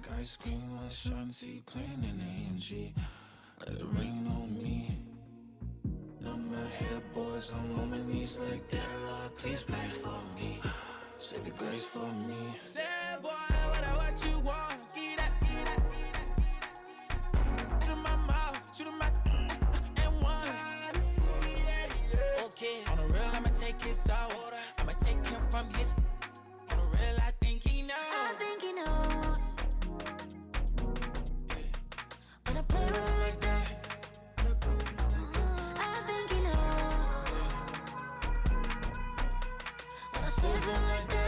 like ice cream on Shanty, playing in AMG. Let it rain on me. On my head, boys, I'm on my knees like that. Lord, please pray for me. Save your grace for me. Say, boy, what you want? Get that. Shoot in my mouth, shoot in my and one. Okay, on the real, I'ma take his soul. I'ma take him from his. On the real, I think he knows. I think he knows. Yeah. When I play with him like that. I think he knows. When I save him like that.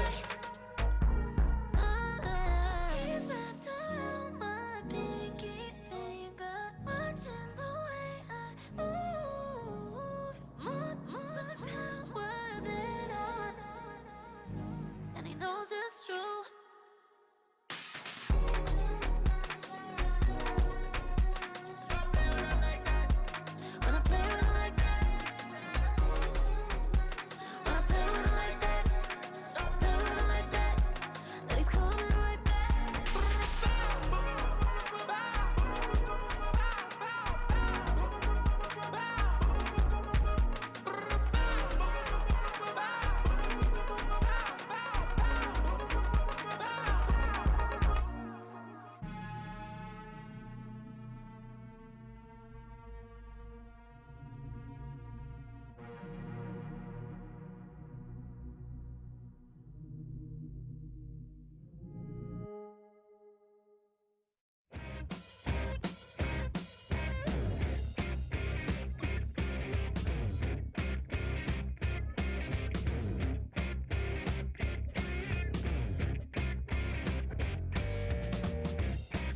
He's wrapped around my pinky finger, watching the way I move. More power than on. And he knows it's true. When I play with him like that. When I play with him like that. Play with him like that. That he's coming right back.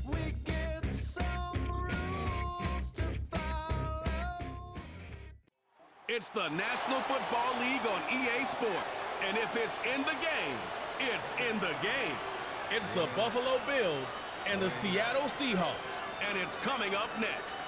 We get some rules to follow. It's the National Football League on EA Sports. And if it's in the game, it's in the game. It's the Buffalo Bills and the Seattle Seahawks. And it's coming up next.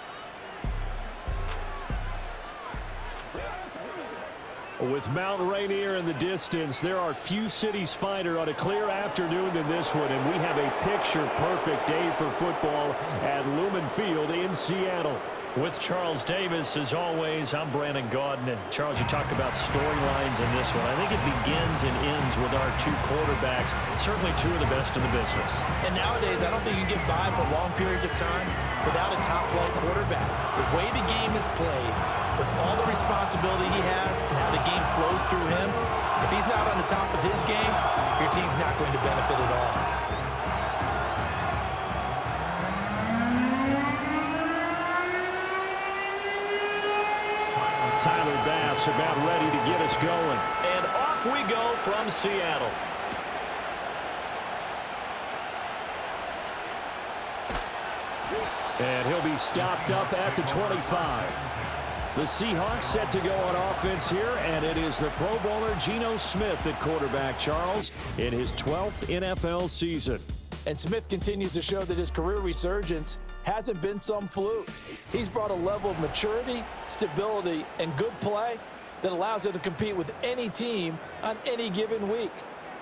With Mount Rainier in the distance, there are few cities finer on a clear afternoon than this one, and we have a picture-perfect day for football at Lumen Field in Seattle. With Charles Davis, as always, I'm Brandon Gaudin. And Charles, you talked about storylines in this one. I think it begins and ends with our two quarterbacks, certainly two of the best in the business. And nowadays, I don't think you can get by for long periods of time without a top-flight quarterback. The way the game is played, with all the responsibility he has and how the game flows through him, if he's not on the top of his game, your team's not going to benefit at all. Tyler Bass about ready to get us going. And off we go from Seattle. And he'll be stopped up at the 25. The Seahawks set to go on offense here, and it is the Pro Bowler Geno Smith at quarterback, Charles, in his 12th NFL season. And Smith continues to show that his career resurgence hasn't been some fluke. He's brought a level of maturity, stability, and good play that allows him to compete with any team on any given week.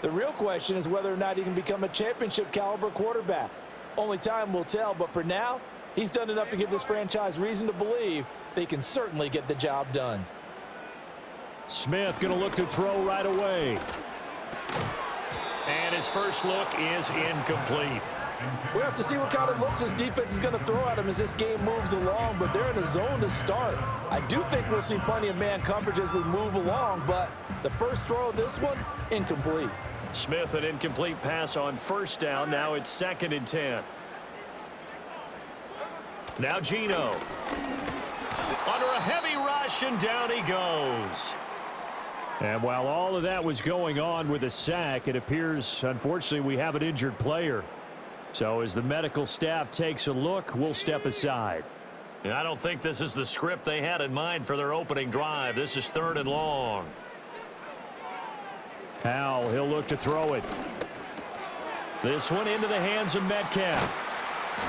The real question is whether or not he can become a championship caliber quarterback. Only time will tell, but for now, he's done enough to give this franchise reason to believe they can certainly get the job done. Smith going to look to throw right away. And his first look is incomplete. We'll have to see what kind of looks this defense is going to throw at him as this game moves along, but they're in the zone to start. I do think we'll see plenty of man coverage as we move along, but the first throw of this one, incomplete. Smith, an incomplete pass on first down. Now it's 2nd and 10. Now Geno. Under a heavy rush, and down he goes. And while all of that was going on with a sack, it appears, unfortunately, we have an injured player. So as the medical staff takes a look, we'll step aside. And I don't think this is the script they had in mind for their opening drive. This is 3rd and long. Howell, he'll look to throw it. This one into the hands of Metcalf.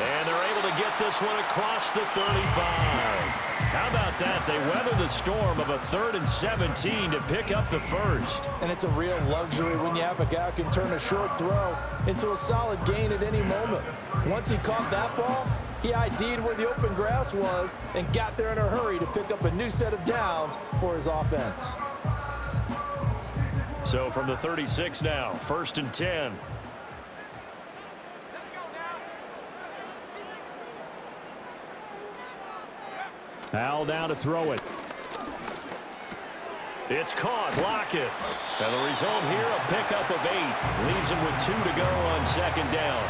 And they're able to get this one across the 35. How about that? They weather the storm of a 3rd and 17 to pick up the first. And it's a real luxury when you have a guy who can turn a short throw into a solid gain at any moment. Once he caught that ball, he ID'd where the open grass was and got there in a hurry to pick up a new set of downs for his offense. So from the 36 now, 1st and 10. Al now to throw it. It's caught. Lockett. And the result here, a pickup of 8. Leaves him with 2 to go on 2nd down.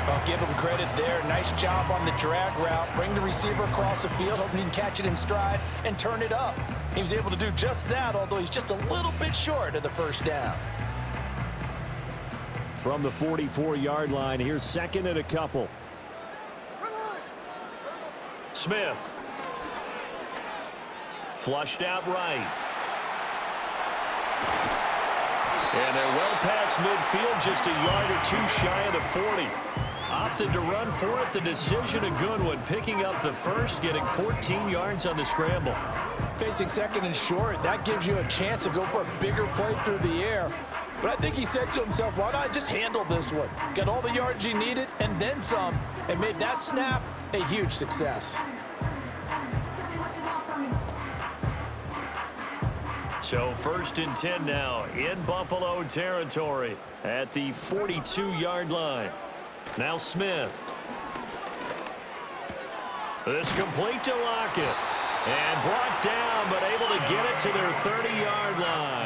I'll give him credit there. Nice job on the drag route. Bring the receiver across the field, hoping he can catch it in stride and turn it up. He was able to do just that, although he's just a little bit short of the 1st down. From the 44-yard line, here's 2nd and a couple. Smith. Flushed out right. And they're well past midfield, just a yard or 2 shy of the 40. Opted to run for it. The decision a good one. Picking up the first, getting 14 yards on the scramble. Facing 2nd and short, that gives you a chance to go for a bigger play through the air. But I think he said to himself, why not just handle this one? Got all the yards he needed and then some, and made that snap a huge success. So 1st and 10 now in Buffalo territory at the 42-yard line. Now Smith. This complete to Lockett. And brought down, but able to get it to their 30-yard line.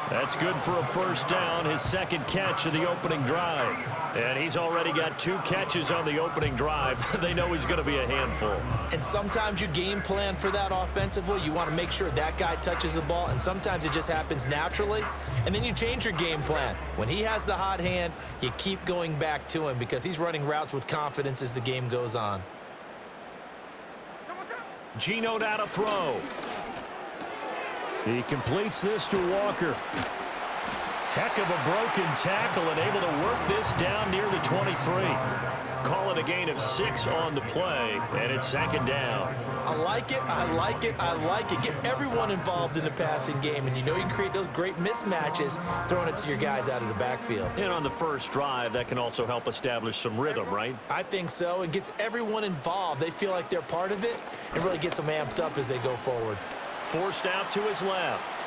That's good for a 1st down, his 2nd catch of the opening drive. And he's already got 2 catches on the opening drive. They know he's going to be a handful. And sometimes you game plan for that offensively. You want to make sure that guy touches the ball, and sometimes it just happens naturally. And then you change your game plan. When he has the hot hand, you keep going back to him because he's running routes with confidence as the game goes on. Geno now to throw. He completes this to Walker. Heck of a broken tackle and able to work this down near the 23. Call it a gain of 6 on the play, and it's 2nd down. I like it, I like it, I like it. Get everyone involved in the passing game, and you know you can create those great mismatches throwing it to your guys out of the backfield. And on the first drive, that can also help establish some rhythm, right? I think so, and gets everyone involved. They feel like they're part of it, and really gets them amped up as they go forward. Forced out to his left.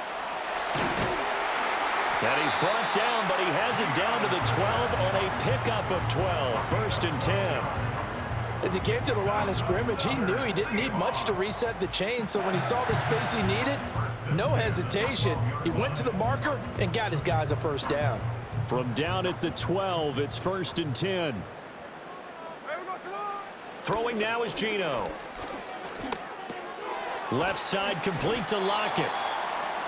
And he's brought down, but he has it down to the 12 on a pickup of 12. 1st and 10. As he came to the line of scrimmage, he knew he didn't need much to reset the chain, so when he saw the space he needed, no hesitation. He went to the marker and got his guys a 1st down. From down at the 12, it's 1st and 10. Throwing now is Geno. Left side complete to Lockett.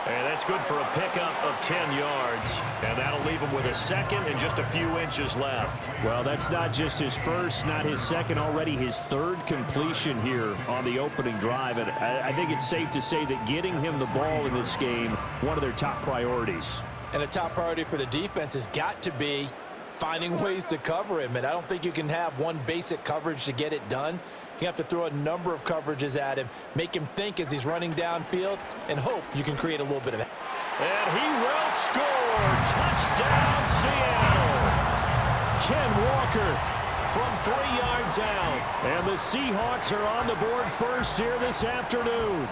And that's good for a pickup of 10 yards. And that'll leave him with a 2nd and just a few inches left. Well, that's not just his first, not his 2nd, already his 3rd completion here on the opening drive. And I think it's safe to say that getting him the ball in this game, one of their top priorities. And a top priority for the defense has got to be finding ways to cover him. And I don't think you can have one basic coverage to get it done. You have to throw a number of coverages at him, make him think as he's running downfield, and hope you can create a little bit of it. And he will score. Touchdown, Seattle. Ken Walker from 3 yards out. And the Seahawks are on the board first here this afternoon.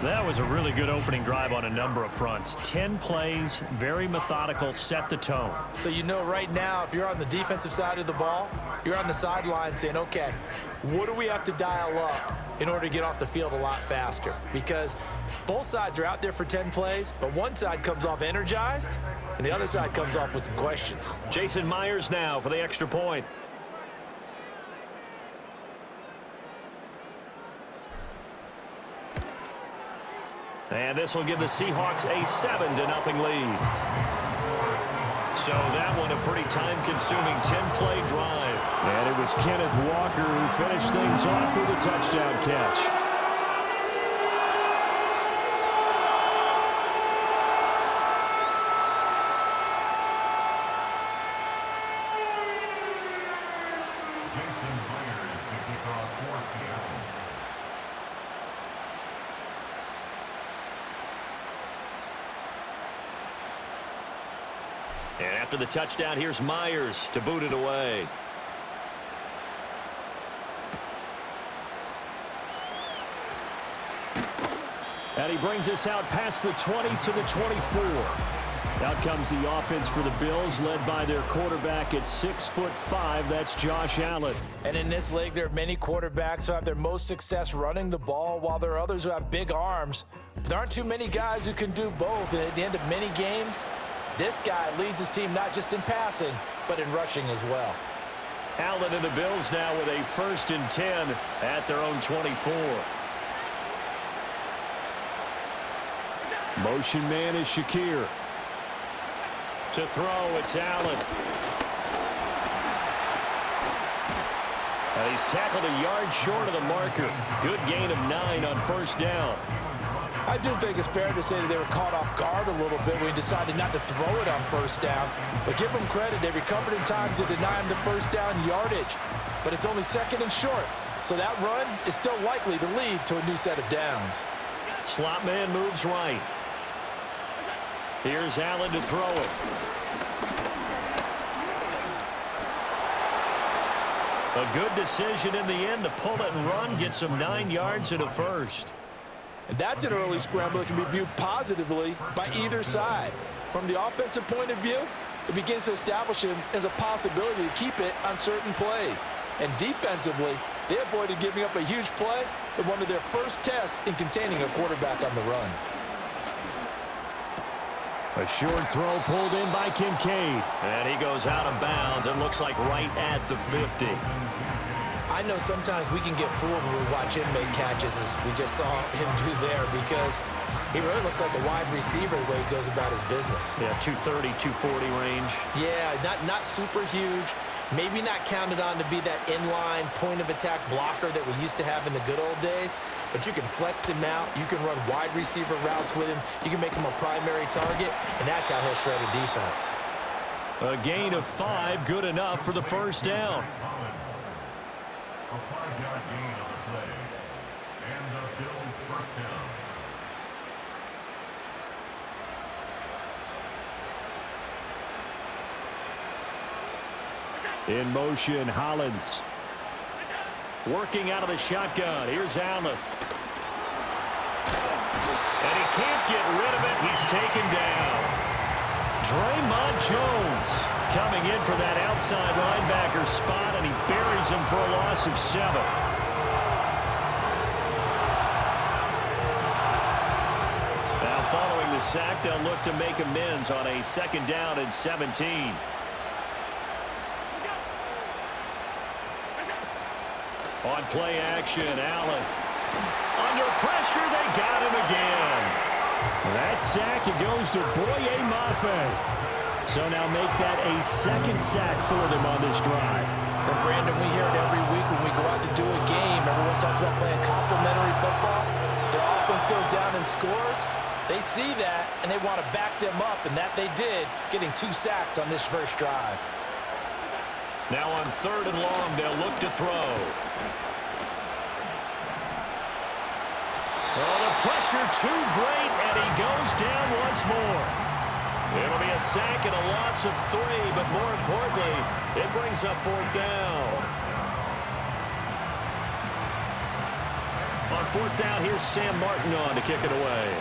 That was a really good opening drive on a number of fronts. 10 plays, very methodical, set the tone. So you know right now, if you're on the defensive side of the ball, you're on the sideline saying, okay, what do we have to dial up in order to get off the field a lot faster? Because both sides are out there for 10 plays, but one side comes off energized, and the other side comes off with some questions. Jason Myers now for the extra point. And this will give the Seahawks a 7-0 lead. So that one a pretty time-consuming 10-play drive. And it was Kenneth Walker who finished things off with a touchdown catch. And after the touchdown, here's Myers to boot it away. And he brings us out past the 20 to the 24. Out comes the offense for the Bills, led by their quarterback at 6'5". That's Josh Allen. And in this league, there are many quarterbacks who have their most success running the ball, while there are others who have big arms. But there aren't too many guys who can do both. And at the end of many games, this guy leads his team not just in passing, but in rushing as well. Allen and the Bills now with a 1st and 10 at their own 24. Motion man is Shakir. To throw, it's Allen. He's tackled a yard short of the marker. Good gain of 9 on 1st down. I do think it's fair to say that they were caught off guard a little bit when he decided not to throw it on 1st down. But give them credit, they recovered in time to deny him the 1st down yardage. But it's only 2nd and short, so that run is still likely to lead to a new set of downs. Slot man moves right. Here's Allen to throw it. A good decision in the end to pull it and run, gets him 9 yards and a 1st. And that's an early scramble that can be viewed positively by either side. From the offensive point of view, it begins to establish him as a possibility to keep it on certain plays. And defensively, they avoided giving up a huge play in one of their first tests in containing a quarterback on the run. A short throw pulled in by Kincaid. And he goes out of bounds. It looks like right at the 50. I know sometimes we can get fooled when we watch him make catches, as we just saw him do there, because he really looks like a wide receiver the way he goes about his business. Yeah, 230, 240 range. Yeah, not super huge. Maybe not counted on to be that inline point-of-attack blocker that we used to have in the good old days. But you can flex him out. You can run wide receiver routes with him. You can make him a primary target, and that's how he'll shred a defense. A gain of 5, good enough for the 1st down. A 5-yard gain on the play. And the Bills' 1st down. In motion, Hollins. Working out of the shotgun. Here's Allen. And he can't get rid of it. He's taken down. Draymond Jones coming in for that outside linebacker spot, and he buries him for a loss of 7. Now following the sack, they'll look to make amends on a 2nd down and 17. On play action, Allen. Under pressure, they got him again. That sack, it goes to Boye Mafe. So now make that a 2nd sack for them on this drive. And Brandon, we hear it every week when we go out to do a game. Everyone talks about playing complementary football. Their offense goes down and scores. They see that, and they want to back them up, and that they did, getting 2 sacks on this first drive. Now on 3rd and long, they'll look to throw. Oh, the pressure too great, and he goes down once more. It'll be a sack and a loss of 3, but more importantly, it brings up 4th down. On 4th down, here's Sam Martin on to kick it away.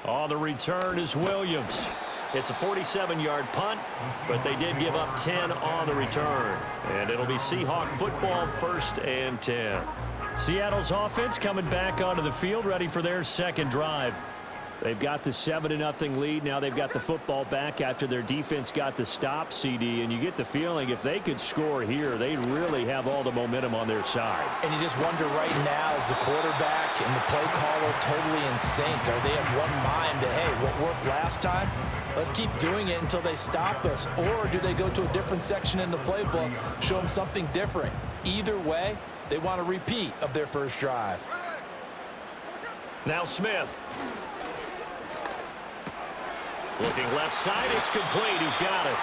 On the return is Williams. It's a 47-yard punt, but they did give up 10 on the return. And it'll be Seahawk football, 1st and 10. Seattle's offense coming back onto the field, ready for their 2nd drive. They've got the 7-0 lead. Now they've got the football back after their defense got the stop, CD. And you get the feeling if they could score here, they'd really have all the momentum on their side. And you just wonder right now, is the quarterback and the play caller totally in sync? Are they of one mind that, hey, what worked last time, let's keep doing it until they stop us? Or do they go to a different section in the playbook, show them something different? Either way, they want a repeat of their first drive. Now Smith. Looking left side, it's complete. He's got it.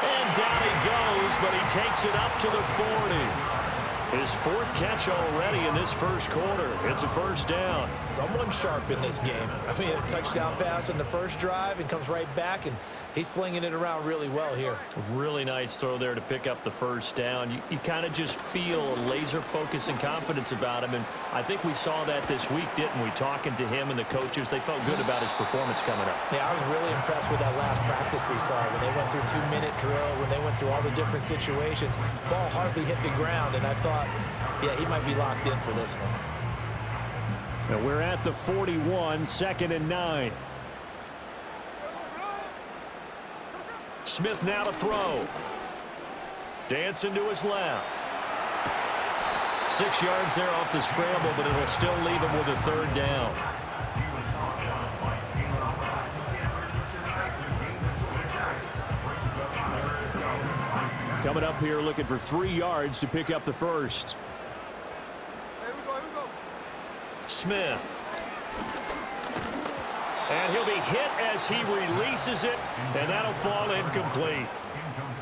And down he goes, but he takes it up to the 40. His fourth catch already in this first quarter. It's a first down. Someone sharp in this game. I mean, a touchdown pass on the first drive and comes right back, and he's flinging it around really well here. Really nice throw there to pick up the first down. You kind of just feel a laser focus and confidence about him, and I think we saw that this week, didn't we? Talking to him and the coaches, they felt good about his performance coming up. Yeah, I was really impressed with that last practice we saw when they went through 2-minute drill, when they went through all the different situations. Ball hardly hit the ground, and I thought, yeah, he might be locked in for this one. Now we're at the 41, 2nd and 9. Smith now to throw. Dancing to his left. 6 yards there off the scramble, but it'll still leave him with a third down. Coming up here looking for 3 yards to pick up the first. Here we go. Smith. And he'll be hit as he releases it, and that'll fall incomplete.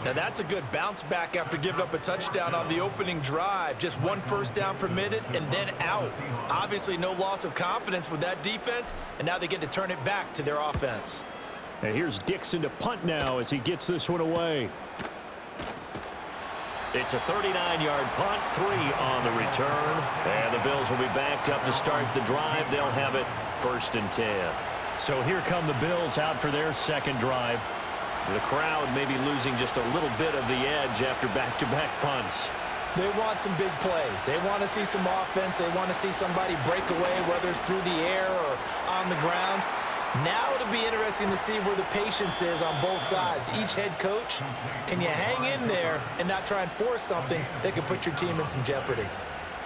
Now that's a good bounce back after giving up a touchdown on the opening drive. Just 1 first down permitted and then out. Obviously no loss of confidence with that defense, and now they get to turn it back to their offense. And here's Dixon to punt now as he gets this one away. It's a 39-yard punt, 3 on the return. And the Bills will be backed up to start the drive. They'll have it 1st and 10. So here come the Bills out for their second drive. The crowd may be losing just a little bit of the edge after back-to-back punts. They want some big plays. They want to see some offense. They want to see somebody break away, whether it's through the air or on the ground. Now it'll be interesting to see where the patience is on both sides. Each head coach, can you hang in there and not try and force something that could put your team in some jeopardy?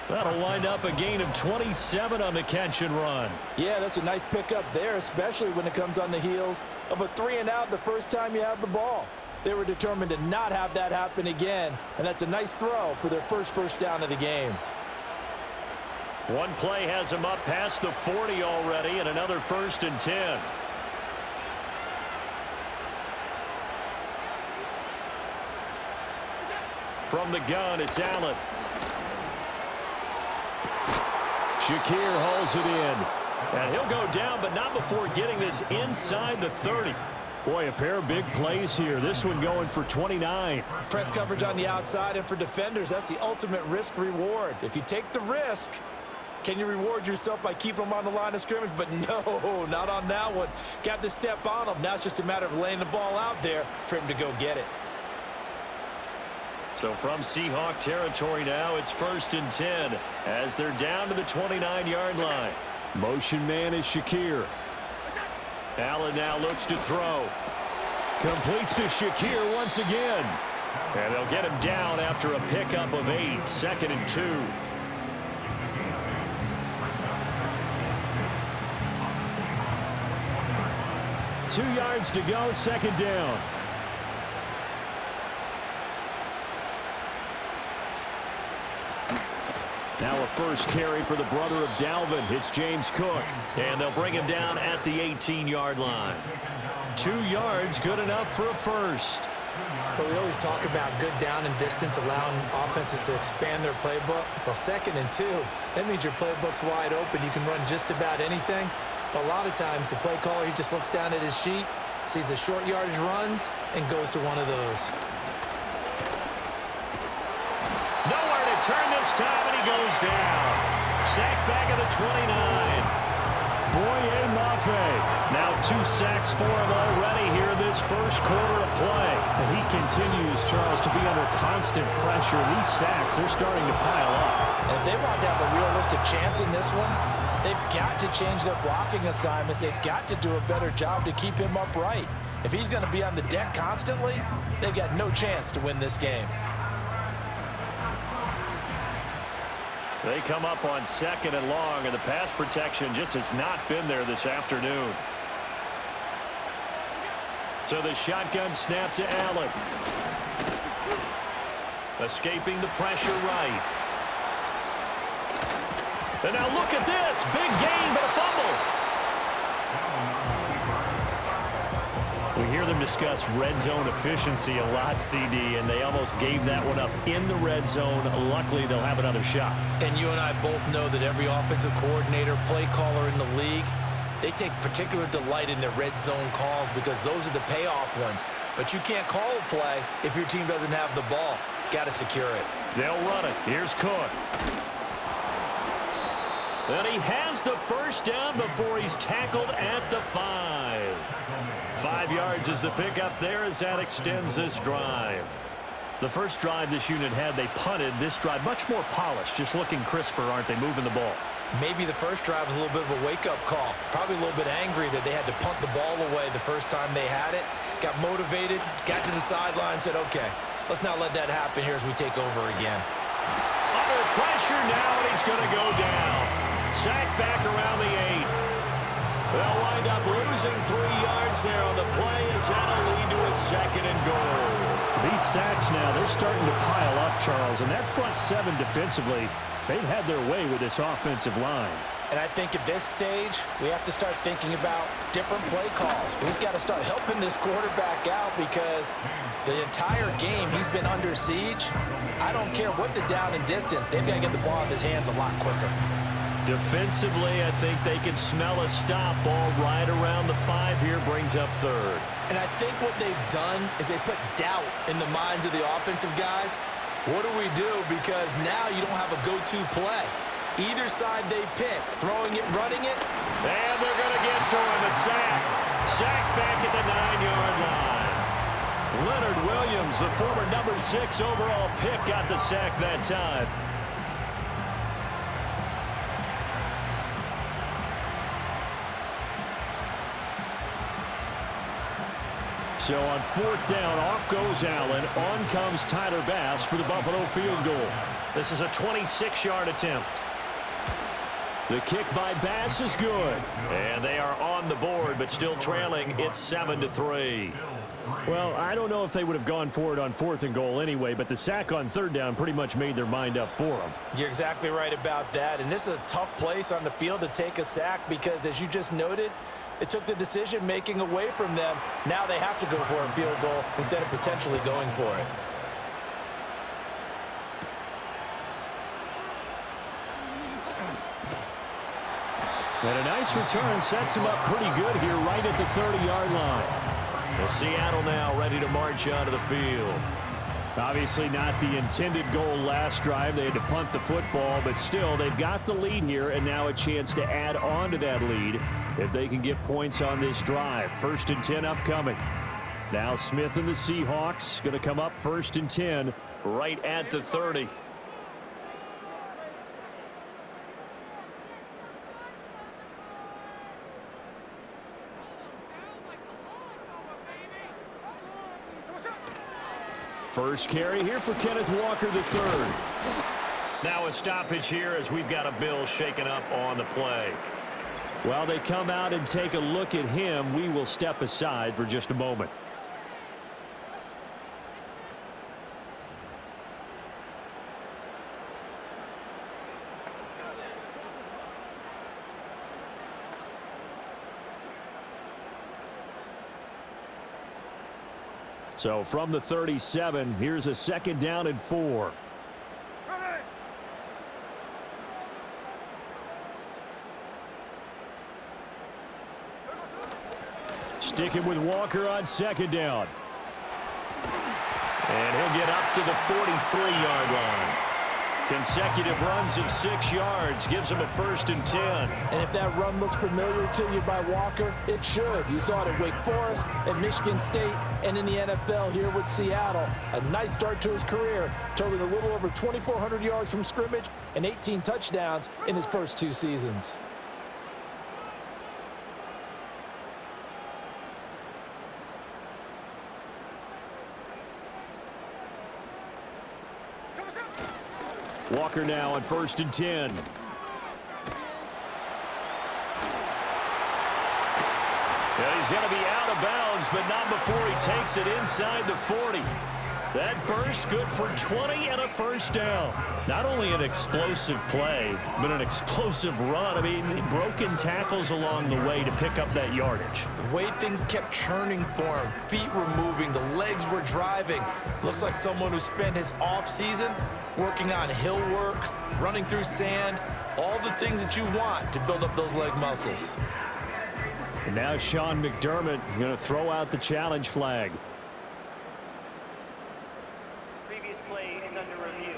That'll wind up a gain of 27 on the catch and run. Yeah, that's a nice pickup there, especially when it comes on the heels of a 3-and-out the first time you have the ball. They were determined to not have that happen again, and that's a nice throw for their first down of the game. One play has him up past the 40 already, and another 1st and 10. From the gun, it's Allen. Shakir hauls it in. And he'll go down, but not before getting this inside the 30. Boy, a pair of big plays here. This one going for 29. Press coverage on the outside, and for defenders, that's the ultimate risk-reward. If you take the risk, can you reward yourself by keeping them on the line of scrimmage? But no, not on that one. Got to step on them. Now it's just a matter of laying the ball out there for him to go get it. So from Seahawk territory now, it's 1st and 10 as they're down to the 29-yard line. Motion man is Shakir. Allen now looks to throw. Completes to Shakir once again. And they'll get him down after a pickup of 8, 2nd and 2. 2 yards to go, 2nd down. Now a first carry for the brother of Dalvin. It's James Cook. And they'll bring him down at the 18-yard line. 2 yards, good enough for a first. But we always talk about good down and distance, allowing offenses to expand their playbook. Well, 2nd and 2, that means your playbook's wide open. You can run just about anything. But a lot of times, the play caller, he just looks down at his sheet, sees the short yardage runs, and goes to one of those. Nowhere to turn this time, and he goes down. Sacked back at the 29. Boye Mafe. Now 2 sacks for him already here in this first quarter of play. And he continues, Charles, to be under constant pressure. These sacks, they're starting to pile up. And if they want to have a realistic chance in this one, they've got to change their blocking assignments. They've got to do a better job to keep him upright. If he's going to be on the deck constantly, they've got no chance to win this game. They come up on 2nd and long, and the pass protection just has not been there this afternoon. So the shotgun snap to Allen. Escaping the pressure right. And now look at this. Big gain, but a fumble. We hear hear them discuss red zone efficiency a lot, CD, and they almost gave that one up in the red zone. Luckily, they'll have another shot. And you and I both know that every offensive coordinator, play caller in the league, they take particular delight in their red zone calls because those are the payoff ones. But you can't call a play if your team doesn't have the ball. Got to secure it. They'll run it. Here's Cook. And he has the first down before he's tackled at the 5. 5 yards is the pickup there as that extends this drive. The first drive this unit had, they punted. This drive, much more polished, just looking crisper, aren't they, moving the ball? Maybe the first drive was a little bit of a wake-up call. Probably a little bit angry that they had to punt the ball away the first time they had it. Got motivated, got to the sideline, said, okay, let's not let that happen here as we take over again. Under pressure now, and he's going to go down. Sacked back around the 8. They'll wind up losing 3 yards there on the play as that'll lead to a 2nd and goal. These sacks now, they're starting to pile up, Charles, and that front 7 defensively, they've had their way with this offensive line. And I think at this stage, we have to start thinking about different play calls. We've got to start helping this quarterback out because the entire game he's been under siege. I don't care what the down and distance, they've got to get the ball in his hands a lot quicker. Defensively, I think they can smell a stop. Ball right around the 5 here, brings up 3rd. And I think what they've done is they put doubt in the minds of the offensive guys. What do we do? Because now you don't have a go-to play. Either side they pick, throwing it, running it. And they're going to get to him, a sack. Sack back at the 9-yard line. Leonard Williams, the former number 6 overall pick, got the sack that time. So on 4th down, off goes Allen. On comes Tyler Bass for the Buffalo field goal. This is a 26-yard attempt. The kick by Bass is good. And they are on the board, but still trailing. It's 7-3. Well, I don't know if they would have gone for it on 4th and goal anyway, but the sack on 3rd down pretty much made their mind up for them. You're exactly right about that. And this is a tough place on the field to take a sack because, as you just noted, it took the decision-making away from them. Now they have to go for a field goal instead of potentially going for it. And a nice return sets him up pretty good here right at the 30-yard line. The Seattle now ready to march onto the field. Obviously not the intended goal last drive. They had to punt the football, but still they've got the lead here and now a chance to add on to that lead if they can get points on this drive. 1st and 10 upcoming. Now Smith and the Seahawks going to come up 1st and 10 right at the 30. First carry here for Kenneth Walker III. Now a stoppage here as we've got a Bill shaken up on the play. While they come out and take a look at him, we will step aside for just a moment. So from the 37, here's a 2nd down and 4. Sticking with Walker on 2nd down. And he'll get up to the 43-yard line. Consecutive runs of 6 yards gives him a 1st and 10. And if that run looks familiar to you by Walker, it should. You saw it at Wake Forest, at Michigan State, and in the NFL here with Seattle. A nice start to his career, totaling a little over 2,400 yards from scrimmage and 18 touchdowns in his first 2 seasons. Walker now on 1st and 10. Yeah, he's going to be out of bounds, but not before he takes it inside the 40. That burst good for 20 and a first down. Not only an explosive play, but an explosive run. I mean, broken tackles along the way to pick up that yardage. The way things kept churning for him, feet were moving, the legs were driving. Looks like someone who spent his offseason working on hill work, running through sand, all the things that you want to build up those leg muscles. And now Sean McDermott is going to throw out the challenge flag. Previous play is under review.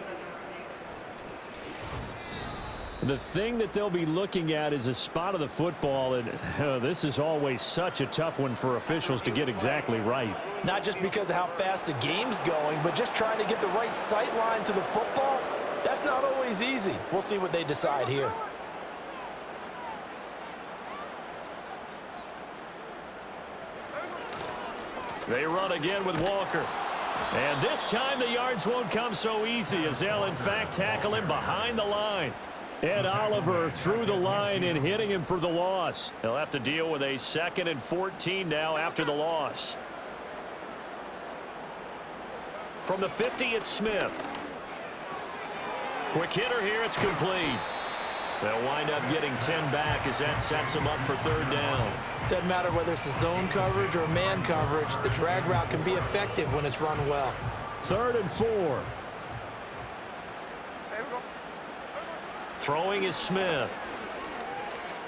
The thing that they'll be looking at is a spot of the football, and this is always such a tough one for officials to get exactly right. Not just because of how fast the game's going, but just trying to get the right sight line to the football. That's not always easy. We'll see what they decide here. They run again with Walker. And this time the yards won't come so easy as they'll in fact tackle him behind the line. Ed Oliver through the line and hitting him for the loss. They'll have to deal with a 2nd and 14 now after the loss. From the 50, it's Smith. Quick hitter here, it's complete. They'll wind up getting 10 back as that sets them up for 3rd down. Doesn't matter whether it's a zone coverage or man coverage, the drag route can be effective when it's run well. 3rd and 4. Throwing is Smith.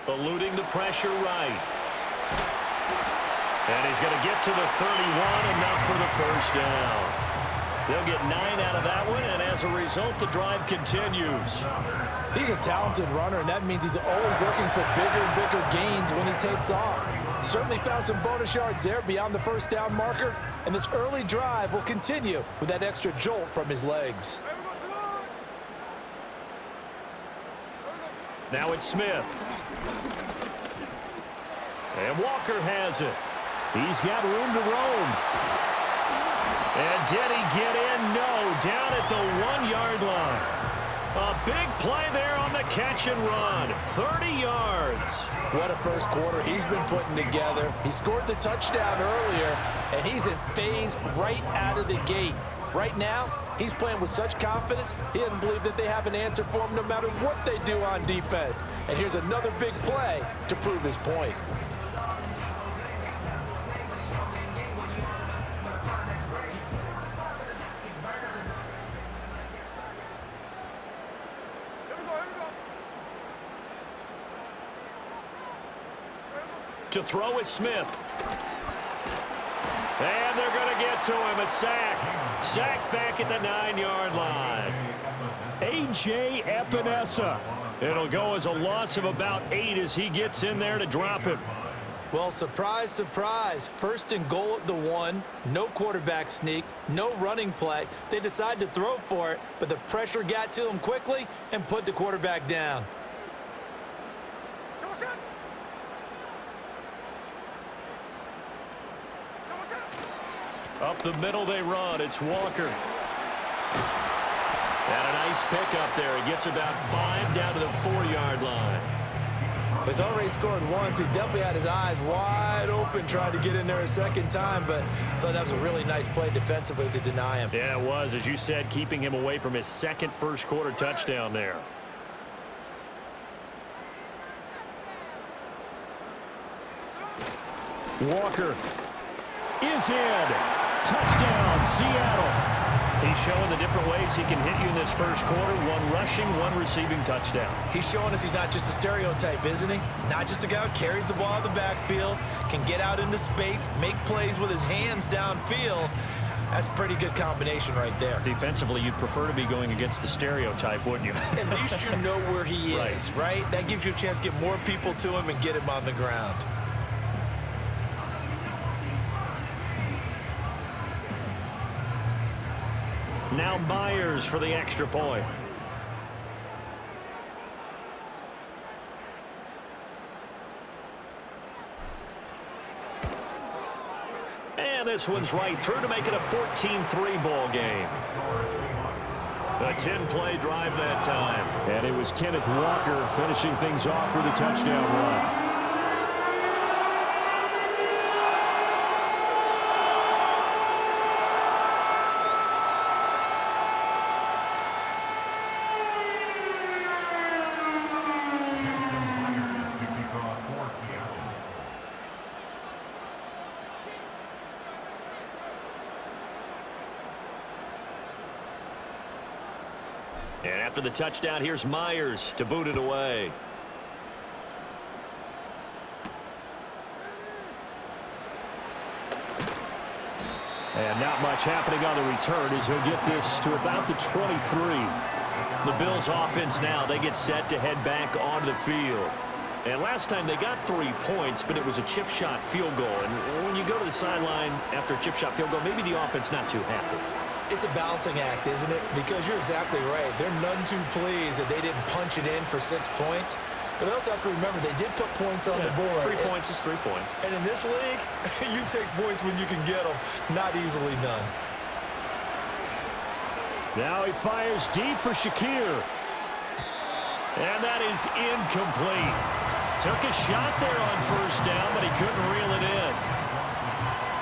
Eluding the pressure right. And he's going to get to the 31, enough for the first down. They'll get 9 out of that one, and as a result, the drive continues. He's a talented runner, and that means he's always looking for bigger and bigger gains when he takes off. Certainly found some bonus yards there beyond the first down marker, and this early drive will continue with that extra jolt from his legs. Now it's Smith. And Walker has it. He's got room to roam. And did he get in? No, down at the 1-yard line. A big play there on the catch and run. 30 yards. What a first quarter he's been putting together. He scored the touchdown earlier, and he's in phase right out of the gate. Right now, he's playing with such confidence, he doesn't believe that they have an answer for him no matter what they do on defense. And here's another big play to prove his point. To throw is Smith. And they're going to get to him. A sack. Sack back at the 9-yard line. A.J. Epinesa. It'll go as a loss of about 8 as he gets in there to drop him. Well, surprise, surprise. 1st and goal at the 1. No quarterback sneak. No running play. They decide to throw for it, but the pressure got to him quickly and put the quarterback down. Up the middle they run. It's Walker. And a nice pickup there. He gets about 5 down to the 4-yard line. He's already scored once. He definitely had his eyes wide open trying to get in there a second time, but I thought that was a really nice play defensively to deny him. Yeah, it was, as you said, keeping him away from his 2nd first-quarter touchdown there. Walker is in. Touchdown, Seattle. He's showing the different ways he can hit you in this first quarter. 1 rushing, 1 receiving touchdown. He's showing us he's not just a stereotype, isn't he? Not just a guy who carries the ball out of the backfield, can get out into space, make plays with his hands downfield. That's a pretty good combination right there. Defensively, you'd prefer to be going against the stereotype, wouldn't you? At least you know where he is, right? That gives you a chance to get more people to him and get him on the ground. Now Myers for the extra point. And this one's right through to make it a 14-3 ball game. A 10-play drive that time. And it was Kenneth Walker finishing things off with a touchdown run. And after the touchdown, here's Myers to boot it away. And not much happening on the return as he'll get this to about the 23. The Bills offense now, they get set to head back onto the field. And last time they got 3 points, but it was a chip shot field goal. And when you go to the sideline after a chip shot field goal, maybe the offense not too happy. It's a balancing act, isn't it? Because you're exactly right. They're none too pleased that they didn't punch it in for 6 points. But they also have to remember they did put points on the board. 3 points is 3 points. And in this league, you take points when you can get them, not easily done. Now he fires deep for Shakir. And that is incomplete. Took a shot there on first down, but he couldn't reel it in.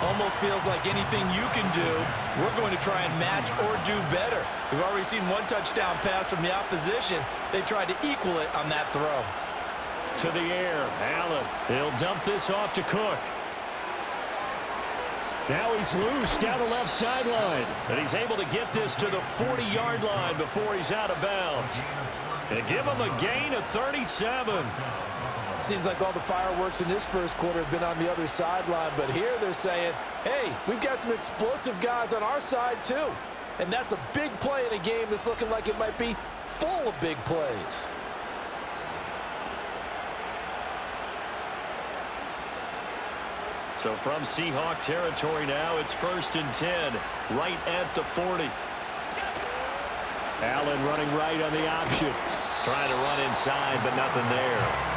Almost feels like anything you can do, we're going to try and match or do better. We've already seen 1 touchdown pass from the opposition. They tried to equal it on that throw. To the air, Allen. He'll dump this off to Cook. Now he's loose down the left sideline. And he's able to get this to the 40-yard line before he's out of bounds. And give him a gain of 37. Seems like all the fireworks in this first quarter have been on the other sideline, but here they're saying, hey, we've got some explosive guys on our side too. And that's a big play in a game that's looking like it might be full of big plays. So from Seahawk territory now, it's 1st and 10, right at the 40. Allen running right on the option. Trying to run inside, but nothing there.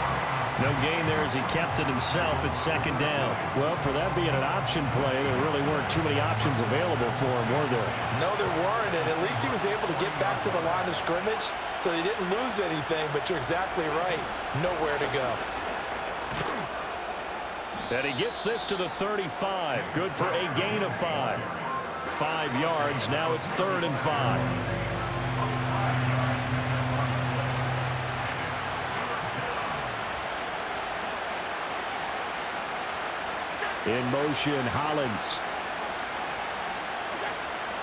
No gain there as he kept it himself at 2nd down. Well, for that being an option play, there really weren't too many options available for him, were there? No, there weren't, and at least he was able to get back to the line of scrimmage, so he didn't lose anything, but you're exactly right. Nowhere to go. And he gets this to the 35. Good for a gain of 5. 5 yards. Now it's 3rd and 5. In motion, Hollins.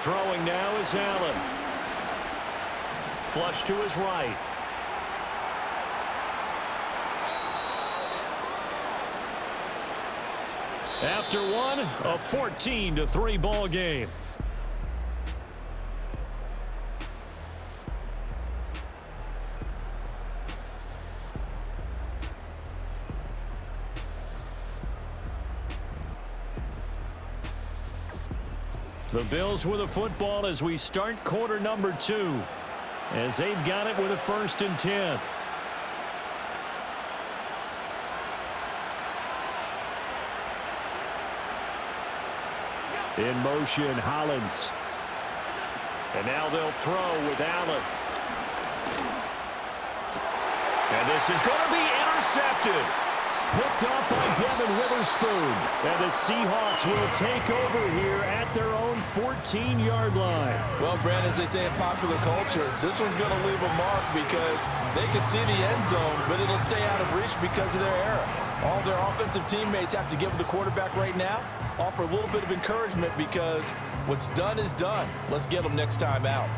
Throwing now is Allen. Flush to his right. After one, a 14-3 ball game. The Bills with a football as we start quarter number 2. As they've got it with a 1st and 10. In motion, Hollins. And now they'll throw with Allen. And this is going to be intercepted. Picked off by Devin Witherspoon. And the Seahawks will take over here at their own 14-yard line. Well, Brandon, as they say in popular culture, this one's going to leave a mark because they can see the end zone, but it'll stay out of reach because of their error. All their offensive teammates have to give the quarterback right now, offer a little bit of encouragement because what's done is done. Let's get them next time out.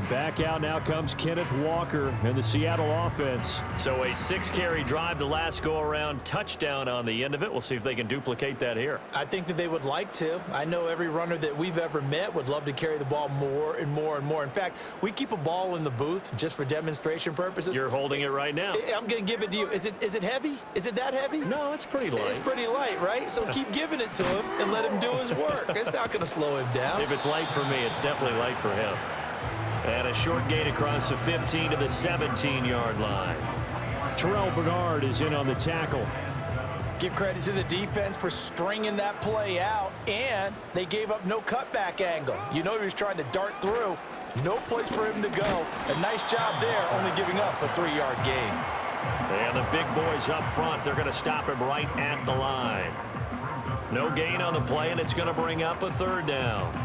Back out now comes Kenneth Walker and the Seattle offense. So a 6-carry drive the last go-around, touchdown on the end of it. We'll see if they can duplicate that here. I think that they would like to. I know every runner that we've ever met would love to carry the ball more and more and more. In fact, we keep a ball in the booth just for demonstration purposes. You're holding it right now. I'm going to give it to you. Is it heavy? Is it that heavy? No, it's pretty light. It's pretty light, right? So keep giving it to him and let him do his work. It's not going to slow him down. If it's light for me, it's definitely light for him. And a short gain across the 15 to the 17-yard line. Terrell Bernard is in on the tackle. Give credit to the defense for stringing that play out, and they gave up no cutback angle. You know he was trying to dart through. No place for him to go. A nice job there, only giving up a 3-yard gain. And the big boys up front, they're going to stop him right at the line. No gain on the play, and it's going to bring up a 3rd down.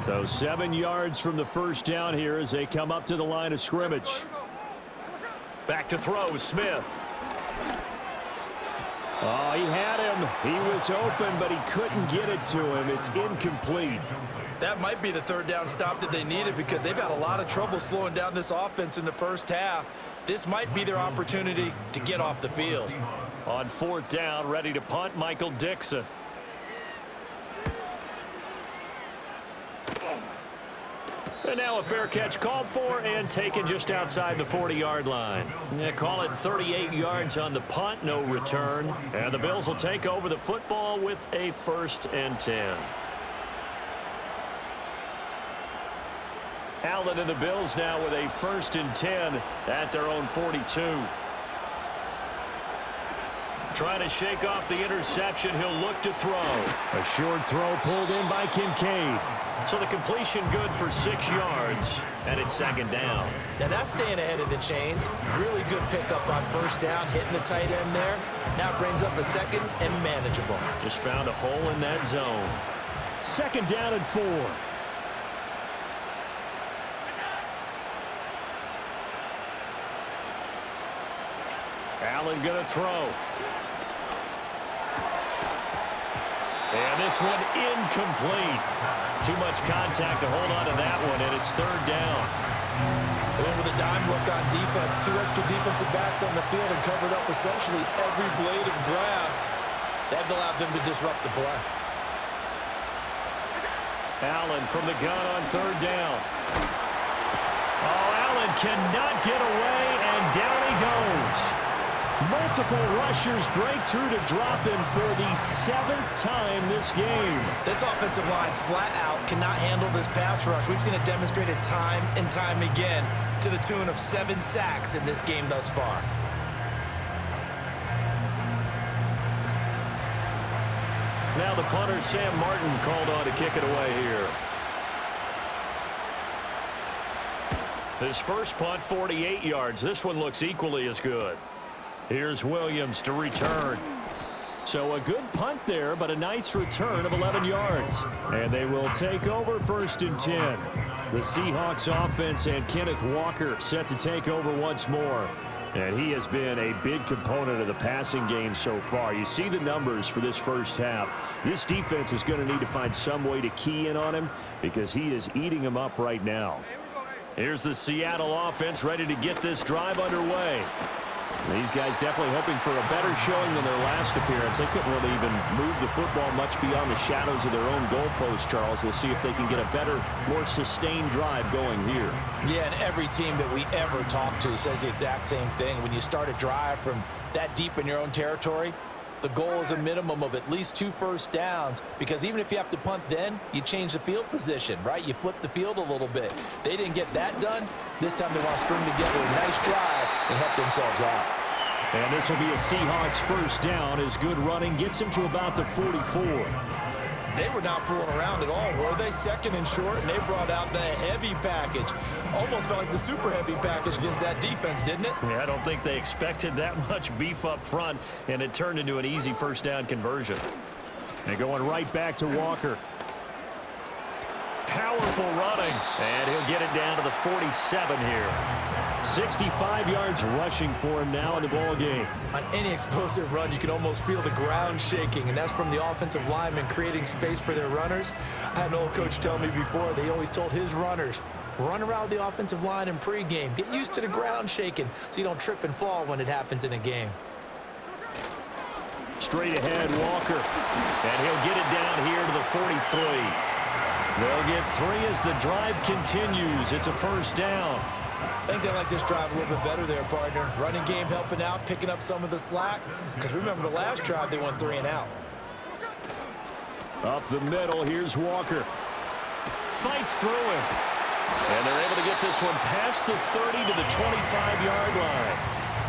So 7 yards from the first down here as they come up to the line of scrimmage. Back to throw, Smith. Oh, he had him. He was open, but he couldn't get it to him. It's incomplete. That might be the third down stop that they needed because they've had a lot of trouble slowing down this offense in the first half. This might be their opportunity to get off the field. On fourth down, ready to punt, Michael Dixon. And now a fair catch called for and taken just outside the 40-yard line. Yeah, call it 38 yards on the punt, no return. And the Bills will take over the football with a 1st and 10. Allen and the Bills now with a 1st and 10 at their own 42. Trying to shake off the interception. He'll look to throw. A short throw pulled in by Kincaid. So the completion good for 6 yards, and it's 2nd down. Now that's staying ahead of the chains. Really good pickup on 1st down, hitting the tight end there. Now it brings up a 2nd and manageable. Just found a hole in that zone. 2nd down and 4. Allen going to throw. And this one incomplete. Too much contact to hold on to that one, and it's 3rd down. They went with a dime look on defense. 2 extra defensive backs on the field and covered up essentially every blade of grass. That allowed them to disrupt the play. Allen from the gun on 3rd down. Oh, Allen cannot get away, and down he goes. Multiple rushers break through to drop him for the 7th time this game. This offensive line flat out cannot handle this pass rush. We've seen it demonstrated time and time again to the tune of 7 sacks in this game thus far. Now the punter, Sam Martin, called on to kick it away here. His first punt, 48 yards. This one looks equally as good. Here's Williams to return. So a good punt there, but a nice return of 11 yards. And they will take over 1st and 10. The Seahawks offense and Kenneth Walker set to take over once more. And he has been a big component of the passing game so far. You see the numbers for this first half. This defense is going to need to find some way to key in on him because he is eating them up right now. Here's the Seattle offense ready to get this drive underway. These guys definitely hoping for a better showing than their last appearance. They couldn't really even move the football much beyond the shadows of their own goalpost, Charles. We'll see if they can get a better, more sustained drive going here. Yeah, and every team that we ever talk to says the exact same thing. When you start a drive from that deep in your own territory, the goal is a minimum of at least 2 first downs, because even if you have to punt then, you change the field position, right? You flip the field a little bit. They didn't get that done. This time they want to string together a nice drive and help themselves out. And this will be a Seahawks first down as good running gets him to about the 44. They were not fooling around at all, were they? 2nd and short, and they brought out the heavy package. Almost felt like the super heavy package against that defense, didn't it? Yeah, I don't think they expected that much beef up front, and it turned into an easy 1st down conversion. And going right back to Walker. Powerful running, and he'll get it down to the 47 here. 65 yards rushing for him now in the ball game. On any explosive run, you can almost feel the ground shaking, and that's from the offensive linemen creating space for their runners. I had an old coach tell me before, they always told his runners, run around the offensive line in pregame. Get used to the ground shaking so you don't trip and fall when it happens in a game. Straight ahead, Walker, and he'll get it down here to the 43. They'll get 3 as the drive continues. It's a 1st down. I think they like this drive a little bit better there, partner. Running game helping out, picking up some of the slack. Because remember, the last drive, they went 3 and out. Up the middle, here's Walker. Fights through him. And they're able to get this one past the 30 to the 25-yard line.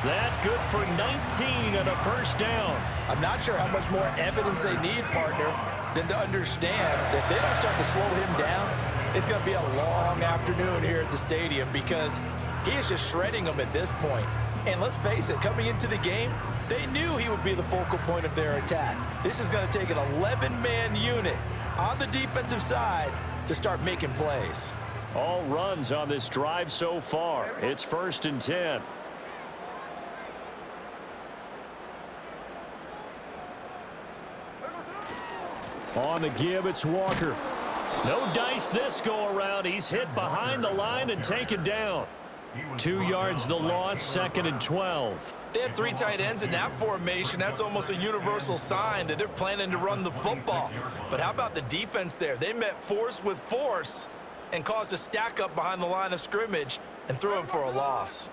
That good for 19 and a 1st down. I'm not sure how much more evidence they need, partner, than to understand that if they don't start to slow him down, it's going to be a long afternoon here at the stadium, because he is just shredding them at this point. And let's face it, coming into the game, they knew he would be the focal point of their attack. This is going to take an 11-man unit on the defensive side to start making plays. All runs on this drive so far. It's 1st and 10. On the give, it's Walker. No dice this go-around. He's hit behind the line and taken down. 2 yards the loss, 2nd and 12. They had 3 tight ends in that formation. That's almost a universal sign that they're planning to run the football. But how about the defense there? They met force with force and caused a stack up behind the line of scrimmage and threw him for a loss.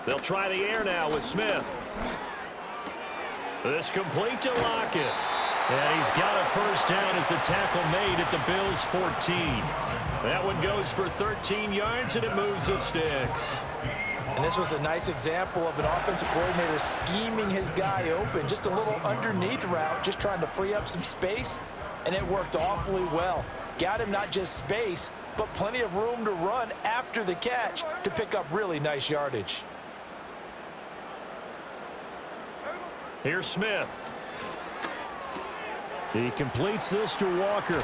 They'll try the air now with Smith. This complete to Lockett. And he's got a first down as a tackle made at the Bills' 14. That one goes for 13 yards, and it moves the sticks. And this was a nice example of an offensive coordinator scheming his guy open. Just a little underneath route, just trying to free up some space, and it worked awfully well. Got him not just space, but plenty of room to run after the catch to pick up really nice yardage. Here's Smith. He completes this to Walker.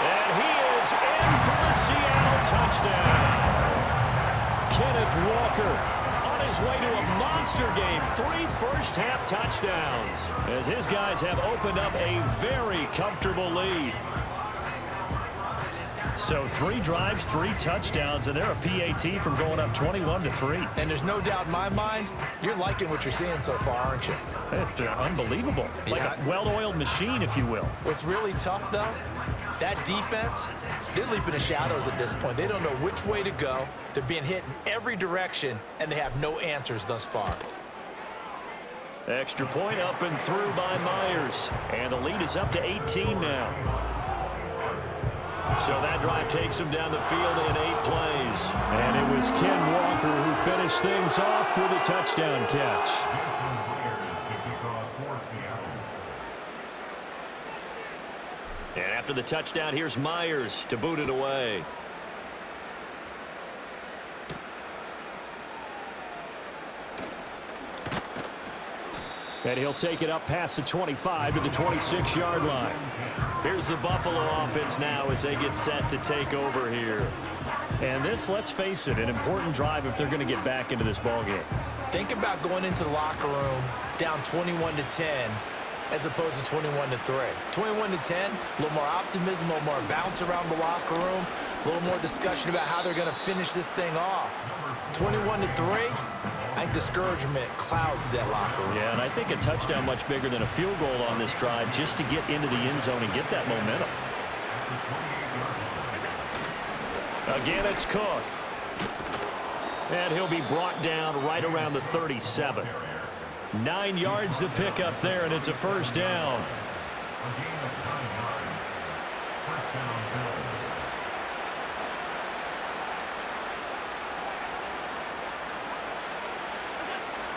And he is in for the Seattle touchdown. Kenneth Walker On his way to a monster game, 3 first-half touchdowns, as his guys have opened up a very comfortable lead. So 3 drives, 3 touchdowns, and they're a PAT from going up 21-3. And there's no doubt in my mind, you're liking what you're seeing so far, aren't you? It's unbelievable. Like a well-oiled machine, if you will. What's really tough, though, that defense, they're leaping the shadows at this point. They don't know which way to go. They're being hit in every direction, and they have no answers thus far. Extra point up and through by Myers. And the lead is up to 18 now. So that drive takes him down the field in 8 plays. And it was Ken Walker who finished things off with a touchdown catch. And after the touchdown, here's Myers to boot it away. And he'll take it up past the 25 to the 26-yard line. Here's the Buffalo offense now as they get set to take over here. And this, let's face it, an important drive if they're going to get back into this ballgame. Think about going into the locker room down 21-10 as opposed to 21-3. 21-10, a little more optimism, a little more bounce around the locker room, a little more discussion about how they're going to finish this thing off. 21-3, I think discouragement clouds that locker room. Yeah, and I think a touchdown much bigger than a field goal on this drive just to get into the end zone and get that momentum. Again, it's Cook. And he'll be brought down right around the 37. 9 yards to pick up there, and it's a first down.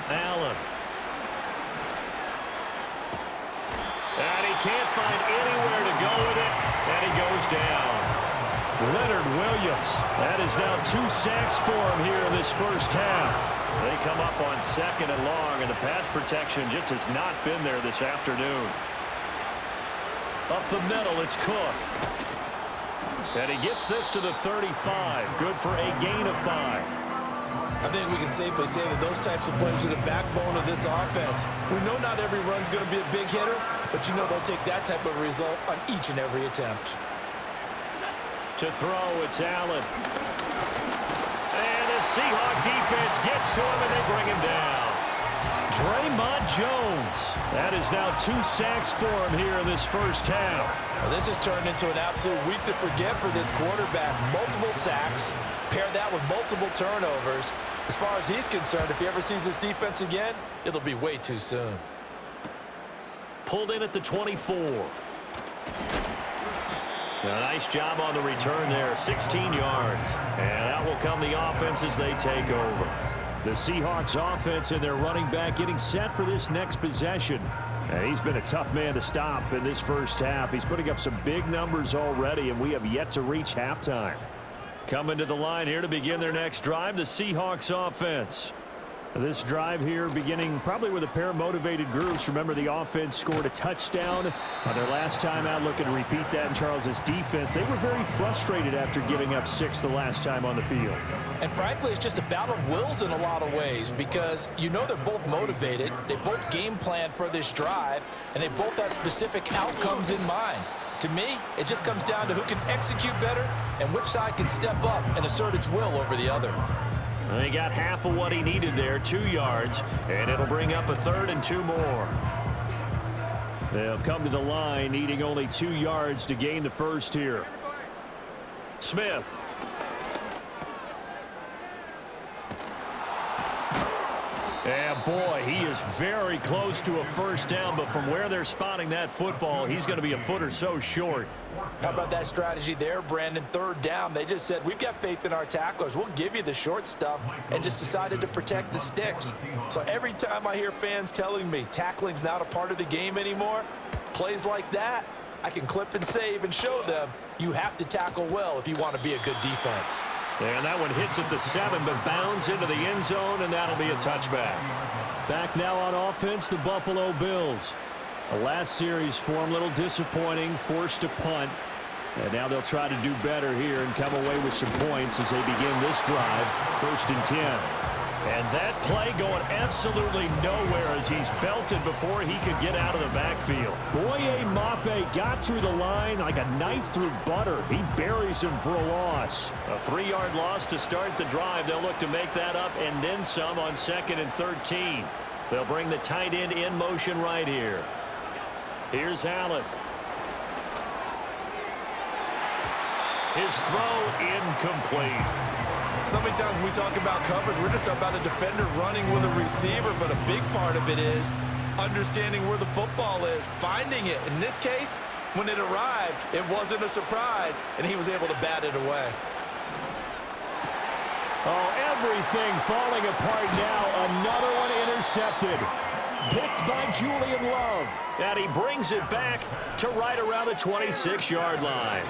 Allen. And he can't find anywhere to go with it, and he goes down. Leonard Williams. That is now 2 sacks for him here in this first half. They come up on 2nd and long, and the pass protection just has not been there this afternoon. Up the middle, it's Cook. And he gets this to the 35. Good for a gain of 5. I think we can safely say that those types of plays are the backbone of this offense. We know not every run's going to be a big hitter, but you know they'll take that type of result on each and every attempt. To throw, it's Allen. And the Seahawks defense gets to him, and they bring him down. Draymond Jones. That is now 2 sacks for him here in this first half. Well, this has turned into an absolute week to forget for this quarterback. Multiple sacks, pair that with multiple turnovers. As far as he's concerned, if he ever sees this defense again, it'll be way too soon. Pulled in at the 24. A nice job on the return there, 16 yards. And out will come the offense as they take over. The Seahawks offense and their running back getting set for this next possession. And he's been a tough man to stop in this first half. He's putting up some big numbers already, and we have yet to reach halftime. Coming to the line here to begin their next drive, the Seahawks offense. This drive here beginning probably with a pair of motivated groups. Remember, the offense scored a touchdown on their last time out. Looking to repeat that in Charles's defense. They were very frustrated after giving up 6 the last time on the field. And frankly, it's just a battle of wills in a lot of ways because you know they're both motivated. They both game plan for this drive, and they both have specific outcomes in mind. To me, it just comes down to who can execute better and which side can step up and assert its will over the other. He got half of what he needed there, 2 yards, and it'll bring up a 3rd and 2 more. They'll come to the line needing only 2 yards to gain the first here. Smith. And boy, he is very close to a first down, but from where they're spotting that football, he's going to be a foot or so short. How about that strategy there, Brandon? 3rd down. They just said, we've got faith in our tacklers. We'll give you the short stuff, and just decided to protect the sticks. So every time I hear fans telling me tackling's not a part of the game anymore, plays like that, I can clip and save and show them you have to tackle well if you want to be a good defense. And that one hits at the 7, but bounds into the end zone, and that'll be a touchback. Back now on offense, the Buffalo Bills. The last series for them, a little disappointing, forced to punt. And now they'll try to do better here and come away with some points as they begin this drive. 1st and 10. And that play going absolutely nowhere as he's belted before he could get out of the backfield. Boye Mafe got through the line like a knife through butter. He buries him for a loss. A 3-yard loss to start the drive. They'll look to make that up and then some on 2nd and 13. They'll bring the tight end in motion right here. Here's Allen. His throw incomplete. So many times when we talk about coverage, we're just about a defender running with a receiver, but a big part of it is understanding where the football is, finding it. In this case, when it arrived, it wasn't a surprise, and he was able to bat it away. Oh, everything falling apart now. Another one intercepted. Picked by Julian Love. And he brings it back to right around the 26-yard line.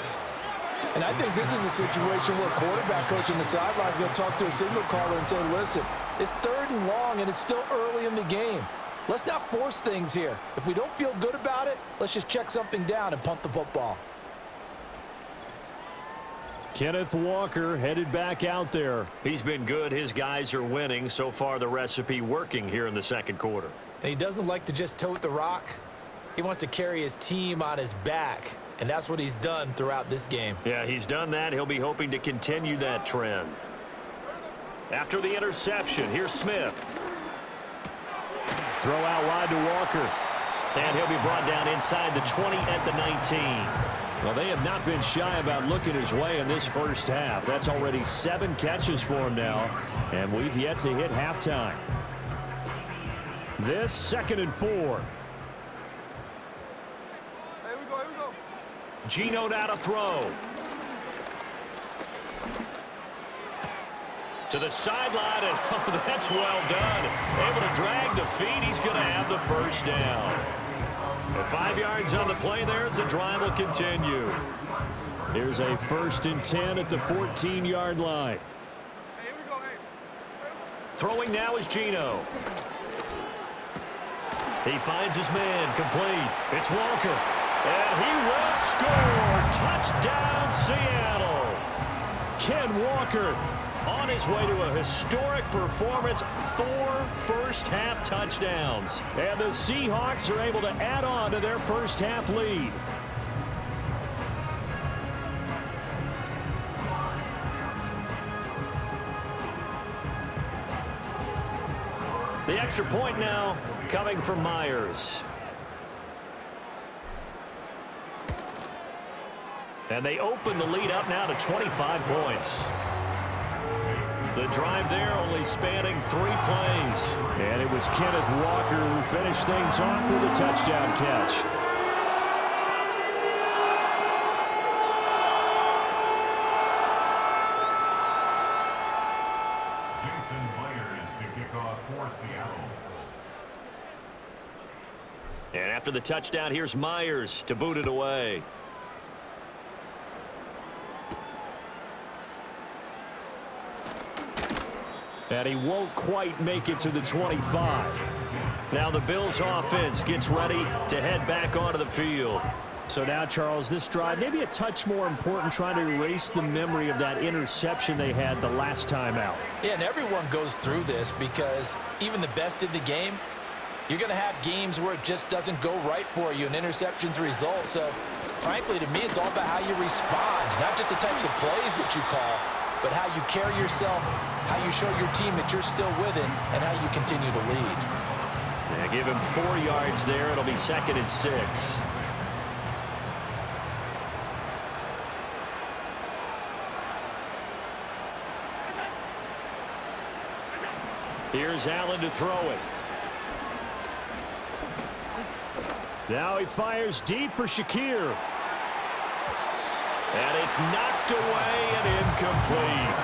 And I think this is a situation where quarterback coach on the sideline is going to talk to a signal caller and say, listen, it's 3rd and long and it's still early in the game. Let's not force things here. If we don't feel good about it, let's just check something down and punt the football. Kenneth Walker headed back out there. He's been good. His guys are winning. So far, the recipe working here in the 2nd quarter. And he doesn't like to just tote the rock. He wants to carry his team on his back. And that's what he's done throughout this game. Yeah, he's done that. He'll be hoping to continue that trend. After the interception, here's Smith. Throw out wide to Walker. And he'll be brought down inside the 20 at the 19. Well, they have not been shy about looking his way in this first half. That's already 7 catches for him now. And we've yet to hit halftime. This 2nd and 4. Here we go, here we go. Geno now to throw. To the sideline, and oh, that's well done. Able to drag the feet. He's going to have the first down. And 5 yards on the play there as the drive will continue. Here's a 1st and 10 at the 14-yard line. Hey, here we go, hey. Throwing now is Geno. He finds his man, complete. It's Walker. And he will score. Touchdown, Seattle. Ken Walker on his way to a historic performance, 4 first-half touchdowns. And the Seahawks are able to add on to their first-half lead. The extra point now coming from Myers. And they open the lead up now to 25 points. The drive there only spanning 3 plays. And it was Kenneth Walker who finished things off with a touchdown catch. Jason Myers to kick off for Seattle. And after the touchdown, here's Myers to boot it away. And he won't quite make it to the 25. Now the Bills offense gets ready to head back onto the field. So now, Charles, this drive maybe a touch more important, trying to erase the memory of that interception they had the last time out. Yeah, and everyone goes through this because even the best in the game, you're going to have games where it just doesn't go right for you and interceptions result. So, frankly, to me, it's all about how you respond, not just the types of plays that you call, but how you carry yourself, how you show your team that you're still with it, and how you continue to lead. Yeah, give him 4 yards there. It'll be 2nd and 6. Here's Allen to throw it. Now he fires deep for Shakir. And it's knocked away and incomplete.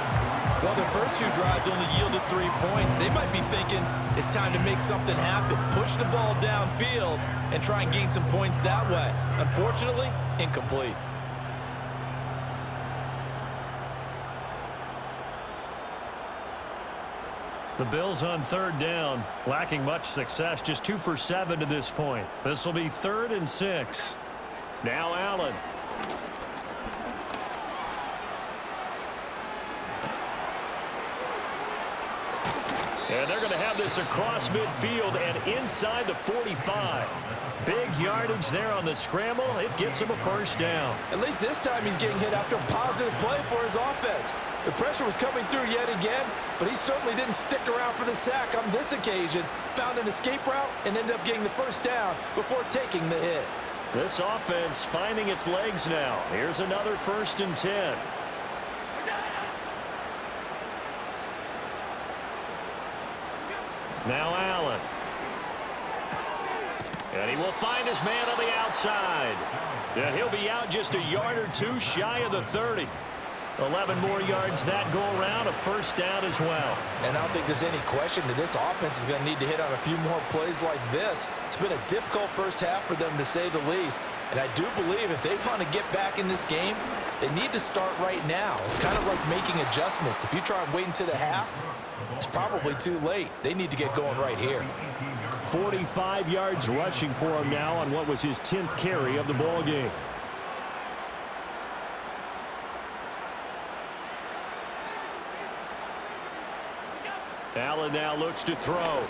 Well, their first 2 drives only yielded 3 points. They might be thinking it's time to make something happen. Push the ball downfield and try and gain some points that way. Unfortunately, incomplete. The Bills on 3rd down, lacking much success, just 2 for 7 to this point. This will be 3rd and 6. Now Allen. And they're going to have this across midfield and inside the 45. Big yardage there on the scramble. It gets him a 1st down. At least this time he's getting hit after a positive play for his offense. The pressure was coming through yet again, but he certainly didn't stick around for the sack on this occasion. Found an escape route and ended up getting the 1st down before taking the hit. This offense finding its legs now. Here's another 1st and 10. Now Allen. And he will find his man on the outside. And he'll be out just a yard or 2 shy of the 30. 11 more yards that go around, a 1st down as well. And I don't think there's any question that this offense is going to need to hit on a few more plays like this. It's been a difficult first half for them, to say the least. And I do believe if they want to get back in this game, they need to start right now. It's kind of like making adjustments. If you try and wait until the half, it's probably too late. They need to get going right here. 45 yards rushing for him now on what was his 10th carry of the ball game. Allen now looks to throw.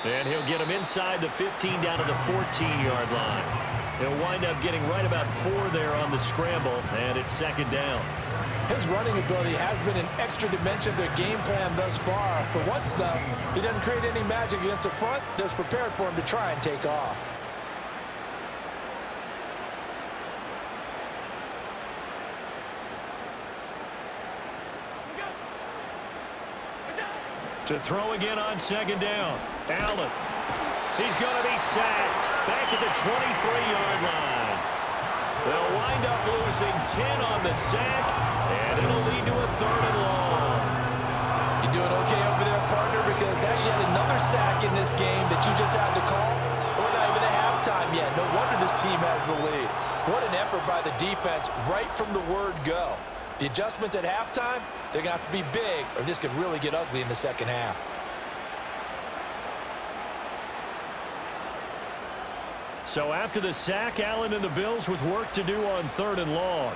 And he'll get him inside the 15 down to the 14-yard line. He'll wind up getting right about 4 there on the scramble, and it's 2nd down. His running ability has been an extra dimension of their game plan thus far. For once, though, he doesn't create any magic against the front that's prepared for him to try and take off. To throw again on 2nd down. Allen. He's going to be sacked back at the 23-yard line. They'll wind up losing 10 on the sack, and it'll lead to a 3rd and long. You doing okay over there, partner? Because actually had another sack in this game that you just had to call. We're not even at halftime yet. No wonder this team has the lead. What an effort by the defense right from the word go. The adjustments at halftime, they're going to have to be big, or this could really get ugly in the 2nd half. So after the sack, Allen and the Bills with work to do on 3rd and long.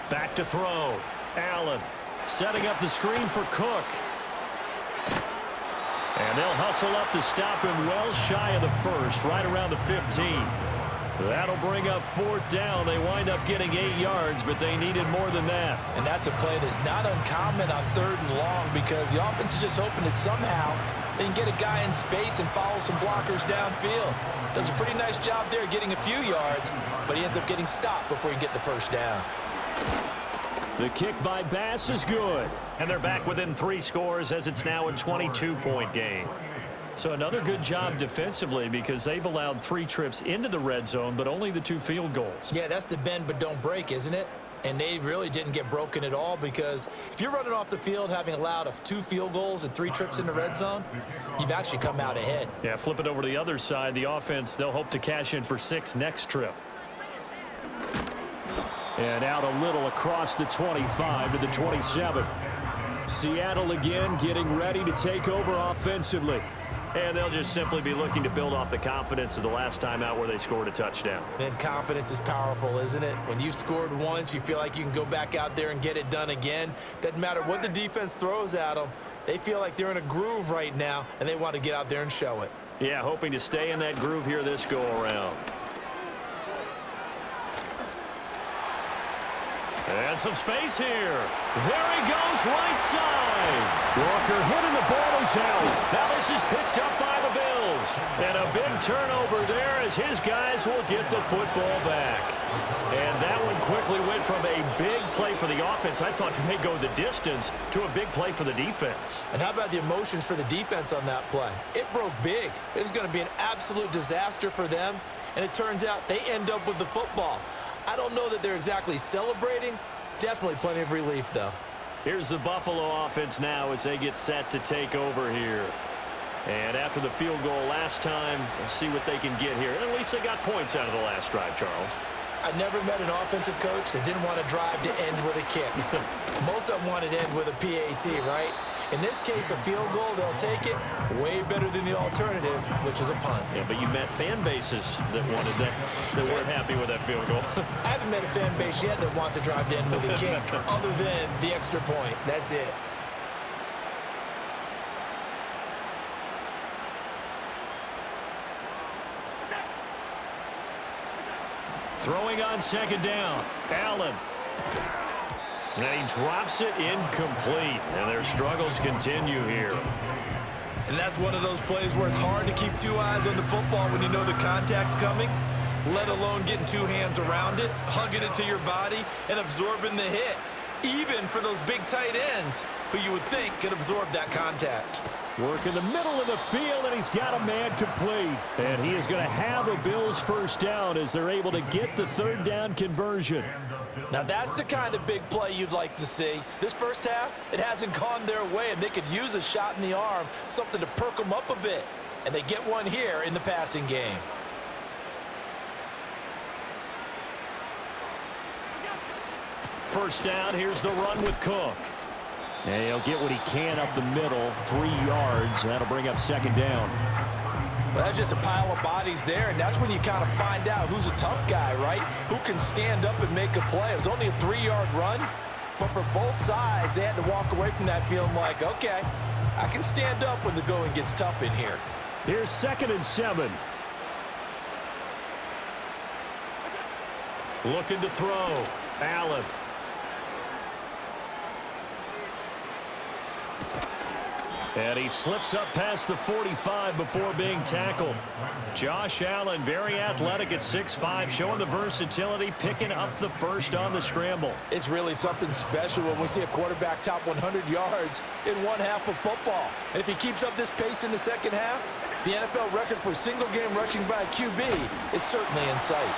Back to throw. Allen setting up the screen for Cook. And they'll hustle up to stop him well shy of the 1st, right around the 15. That'll bring up 4th down. They wind up getting 8 yards, but they needed more than that. And that's a play that's not uncommon on 3rd and long because the offense is just hoping that somehow they can get a guy in space and follow some blockers downfield. Does a pretty nice job there getting a few yards, but he ends up getting stopped before he can get the 1st down. The kick by Bass is good. And they're back within 3 scores as it's now a 22-point game. So another good job defensively because they've allowed 3 trips into the red zone, but only the 2 field goals. Yeah, that's the bend but don't break, isn't it? And they really didn't get broken at all because if you're running off the field having allowed 2 field goals and 3 trips in the red zone, you've actually come out ahead. Yeah, flip it over to the other side. The offense, they'll hope to cash in for 6 next trip. And out a little across the 25 to the 27. Seattle again getting ready to take over offensively. And they'll just simply be looking to build off the confidence of the last time out where they scored a touchdown. And confidence is powerful, isn't it? When you've scored once, you feel like you can go back out there and get it done again. Doesn't matter what the defense throws at them. They feel like they're in a groove right now, and they want to get out there and show it. Yeah, hoping to stay in that groove here this go-around. And some space here. There he goes, right side. Walker hitting, the ball is out. Now this is picked up by the Bills. And a big turnover there as his guys will get the football back. And that one quickly went from a big play for the offense, I thought it may go the distance, to a big play for the defense. And how about the emotions for the defense on that play? It broke big. It was going to be an absolute disaster for them. And it turns out they end up with the football. I don't know that they're exactly celebrating. Definitely plenty of relief, though. Here's the Buffalo offense now as they get set to take over here. And after the field goal last time, we'll see what they can get here. And at least they got points out of the last drive, Charles. I never met an offensive coach that didn't want to drive to end with a kick. Most of them wanted to end with a PAT, right? In this case, a field goal, they'll take it. Way better than the alternative, which is a punt. Yeah, but you met fan bases that wanted that, that weren't happy with that field goal. I haven't met a fan base yet that wants to drive to end with a kick, other than the extra point. That's it. Throwing on second down. Allen. And he drops it incomplete. And their struggles continue here. And that's one of those plays where it's hard to keep two eyes on the football when you know the contact's coming, let alone getting two hands around it, hugging it to your body, and absorbing the hit. Even for those big tight ends who you would think could absorb that contact. Work in the middle of the field, and he's got a man complete. And he is going to have a Bills first down as they're able to get the third down conversion. Now that's the kind of big play you'd like to see. This first half, it hasn't gone their way, and they could use a shot in the arm, something to perk them up a bit. And they get one here in the passing game. First down, here's the run with Cook. And he'll get what he can up the middle, 3 yards. That'll bring up second down. Well, that's just a pile of bodies there, and that's when you kind of find out who's a tough guy, right? Who can stand up and make a play. It was only a 3-yard run, but for both sides, they had to walk away from that feeling like, okay, I can stand up when the going gets tough in here. Here's 2nd and 7. Looking to throw. Allen. And he slips up past the 45 before being tackled. Josh Allen, very athletic at 6'5", showing the versatility, picking up the first on the scramble. It's really something special when we see a quarterback top 100 yards in one half of football. And if he keeps up this pace in the second half, the NFL record for single-game rushing by a QB is certainly in sight.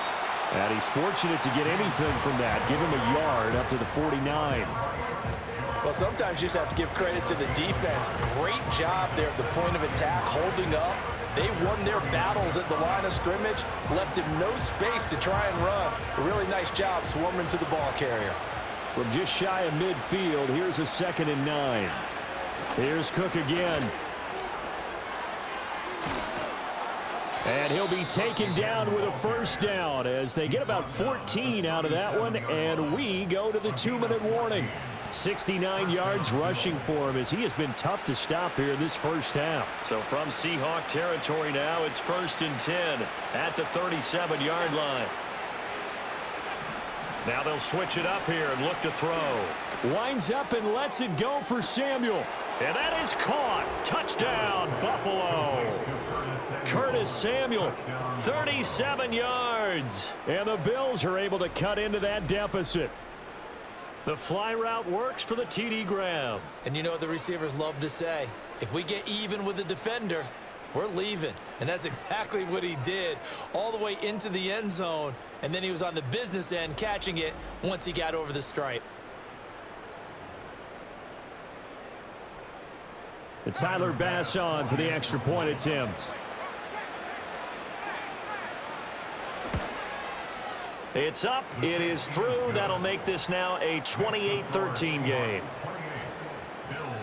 And he's fortunate to get anything from that. Give him a yard up to the 49. Well, sometimes you just have to give credit to the defense. Great job there at the point of attack, holding up. They won their battles at the line of scrimmage, left him no space to try and run. A really nice job swarming to the ball carrier. From just shy of midfield, here's a 2nd and 9. Here's Cook again. And he'll be taken down with a first down as they get about 14 out of that one, and we go to the 2-minute warning. 69 yards rushing for him as he has been tough to stop here this first half. So from Seahawk territory now, it's 1st and 10 at the 37-yard line. Now they'll switch it up here and look to throw. Winds up and lets it go for Samuel. And that is caught. Touchdown, Buffalo. Curtis Samuel, 37 yards. And the Bills are able to cut into that deficit. The fly route works for the TD grab. And you know what the receivers love to say? If we get even with the defender, we're leaving. And that's exactly what he did, all the way into the end zone. And then he was on the business end catching it once he got over the stripe. And Tyler Bass on for the extra point attempt. It's up. It is through. That'll make this now a 28-13 game.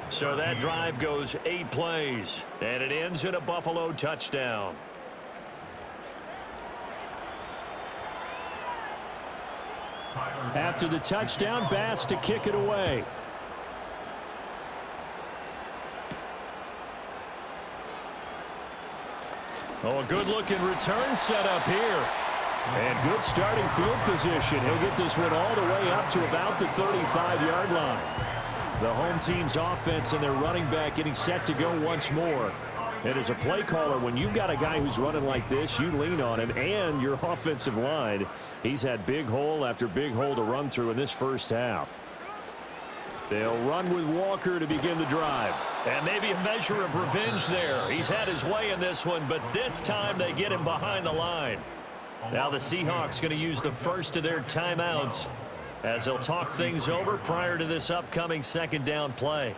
So that drive goes 8 plays, and it ends in a Buffalo touchdown. After the touchdown, Bass to kick it away. Oh, a good-looking return set up here. And good starting field position. He'll get this one all the way up to about the 35-yard line. The home team's offense and their running back getting set to go once more. And as a play caller, when you've got a guy who's running like this, you lean on him and your offensive line. He's had big hole after big hole to run through in this first half. They'll run with Walker to begin the drive. And maybe a measure of revenge there. He's had his way in this one, but this time they get him behind the line. Now the Seahawks going to use the first of their timeouts as they'll talk things over prior to this upcoming second down play.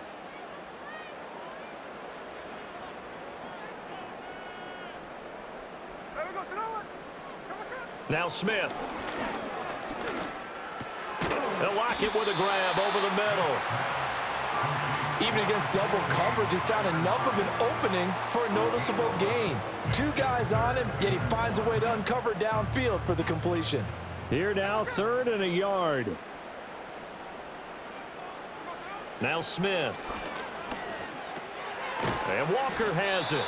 Now Smith. They'll lock it with a grab over the middle. Even against double coverage, he found enough of an opening for a noticeable gain. 2 guys on him, yet he finds a way to uncover downfield for the completion. Here now, 3rd and a yard. Now Smith. And Walker has it.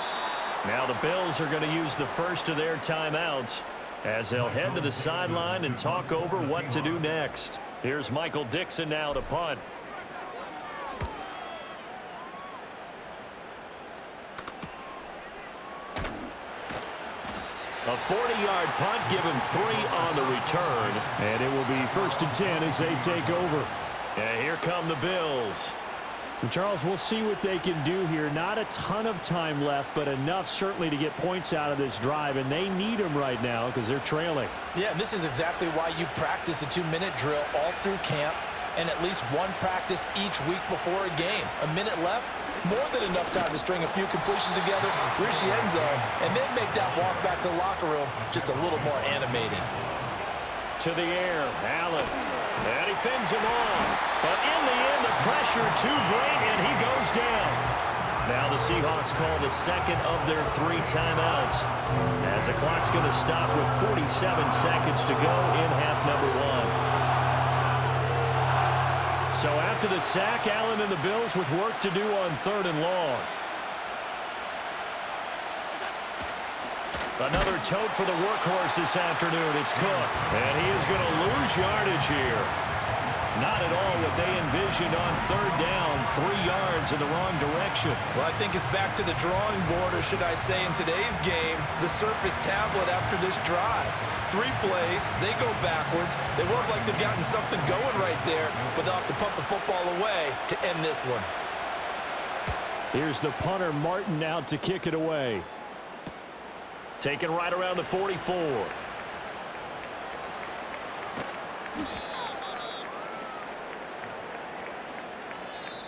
Now the Bills are going to use the first of their timeouts as they'll head to the sideline and talk over what to do next. Here's Michael Dixon now to punt. A 40-yard punt, give him 3 on the return. And it will be 1st and 10 as they take over. And here come the Bills. And Charles, we'll see what they can do here. Not a ton of time left, but enough certainly to get points out of this drive. And they need them right now because they're trailing. Yeah, and this is exactly why you practice a 2-minute drill all through camp and at least one practice each week before a game. A minute left, more than enough time to string a few completions together, reach the end zone, and then make that walk back to the locker room just a little more animating. To the air, Allen. And he fends him off. But in the end, the pressure too great, and he goes down. Now the Seahawks call the second of their 3 timeouts as the clock's going to stop with 47 seconds to go in half number 1. So after the sack, Allen and the Bills with work to do on 3rd and long. Another tote for the workhorse this afternoon. It's Cook. And he is going to lose yardage here. Not at all what they envisioned on 3rd down. 3 yards in the wrong direction. Well, I think it's back to the drawing board, or should I say in today's game, the Surface tablet after this drive. 3 plays, they go backwards. They look like they've gotten something going right there, but they'll have to pump the football away to end this one. Here's the punter, Martin, out to kick it away. Taken right around the 44.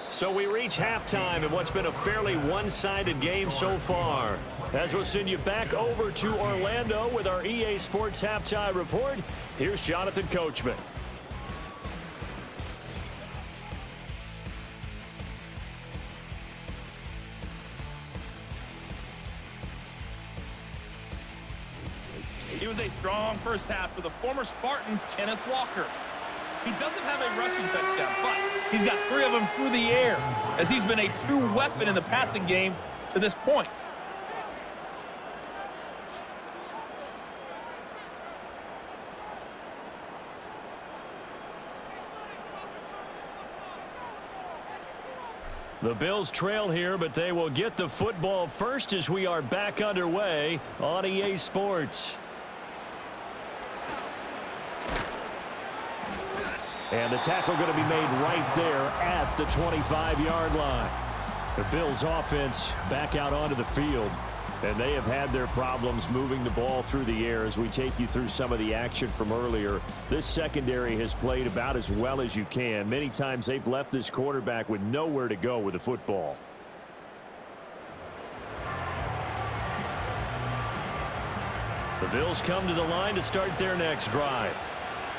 So we reach halftime in what's been a fairly one-sided game so far. As we'll send you back over to Orlando with our EA Sports Halftime Report, here's Jonathan Coachman. It was a strong first half for the former Spartan, Kenneth Walker. He doesn't have a rushing touchdown, but he's got 3 of them through the air, as he's been a true weapon in the passing game to this point. The Bills trail here, but they will get the football first as we are back underway on EA Sports. And the tackle going to be made right there at the 25-yard line. The Bills offense back out onto the field. And they have had their problems moving the ball through the air as we take you through some of the action from earlier. This secondary has played about as well as you can. Many times they've left this quarterback with nowhere to go with the football. The Bills come to the line to start their next drive.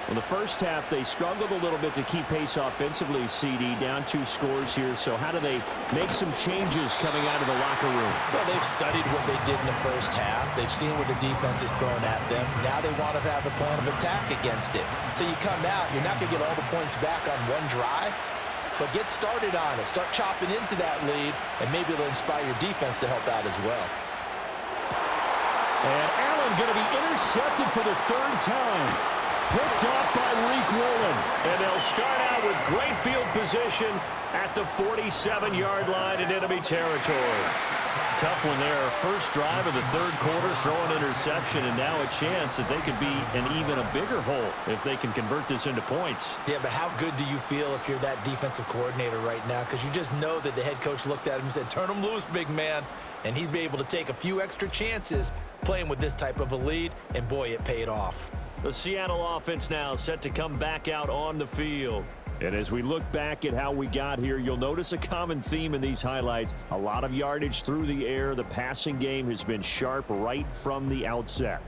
Well, the first half, they struggled a little bit to keep pace offensively, CD, down 2 scores here. So how do they make some changes coming out of the locker room? Well, they've studied what they did in the first half. They've seen what the defense is throwing at them. Now they want to have a plan of attack against it. So you come out, you're not going to get all the points back on one drive, but get started on it. Start chopping into that lead, and maybe it'll inspire your defense to help out as well. And Allen going to be intercepted for the 3rd time. Picked off by Lumen. And they'll start out with great field position at the 47-yard line in enemy territory. Tough one there. First drive of the 3rd quarter, throw an interception, and now a chance that they could be in even a bigger hole if they can convert this into points. Yeah, but how good do you feel if you're that defensive coordinator right now? Because you just know that the head coach looked at him and said, turn him loose, big man. And he'd be able to take a few extra chances playing with this type of a lead, and boy, it paid off. The Seattle offense now set to come back out on the field. And as we look back at how we got here, you'll notice a common theme in these highlights. A lot of yardage through the air. The passing game has been sharp right from the outset.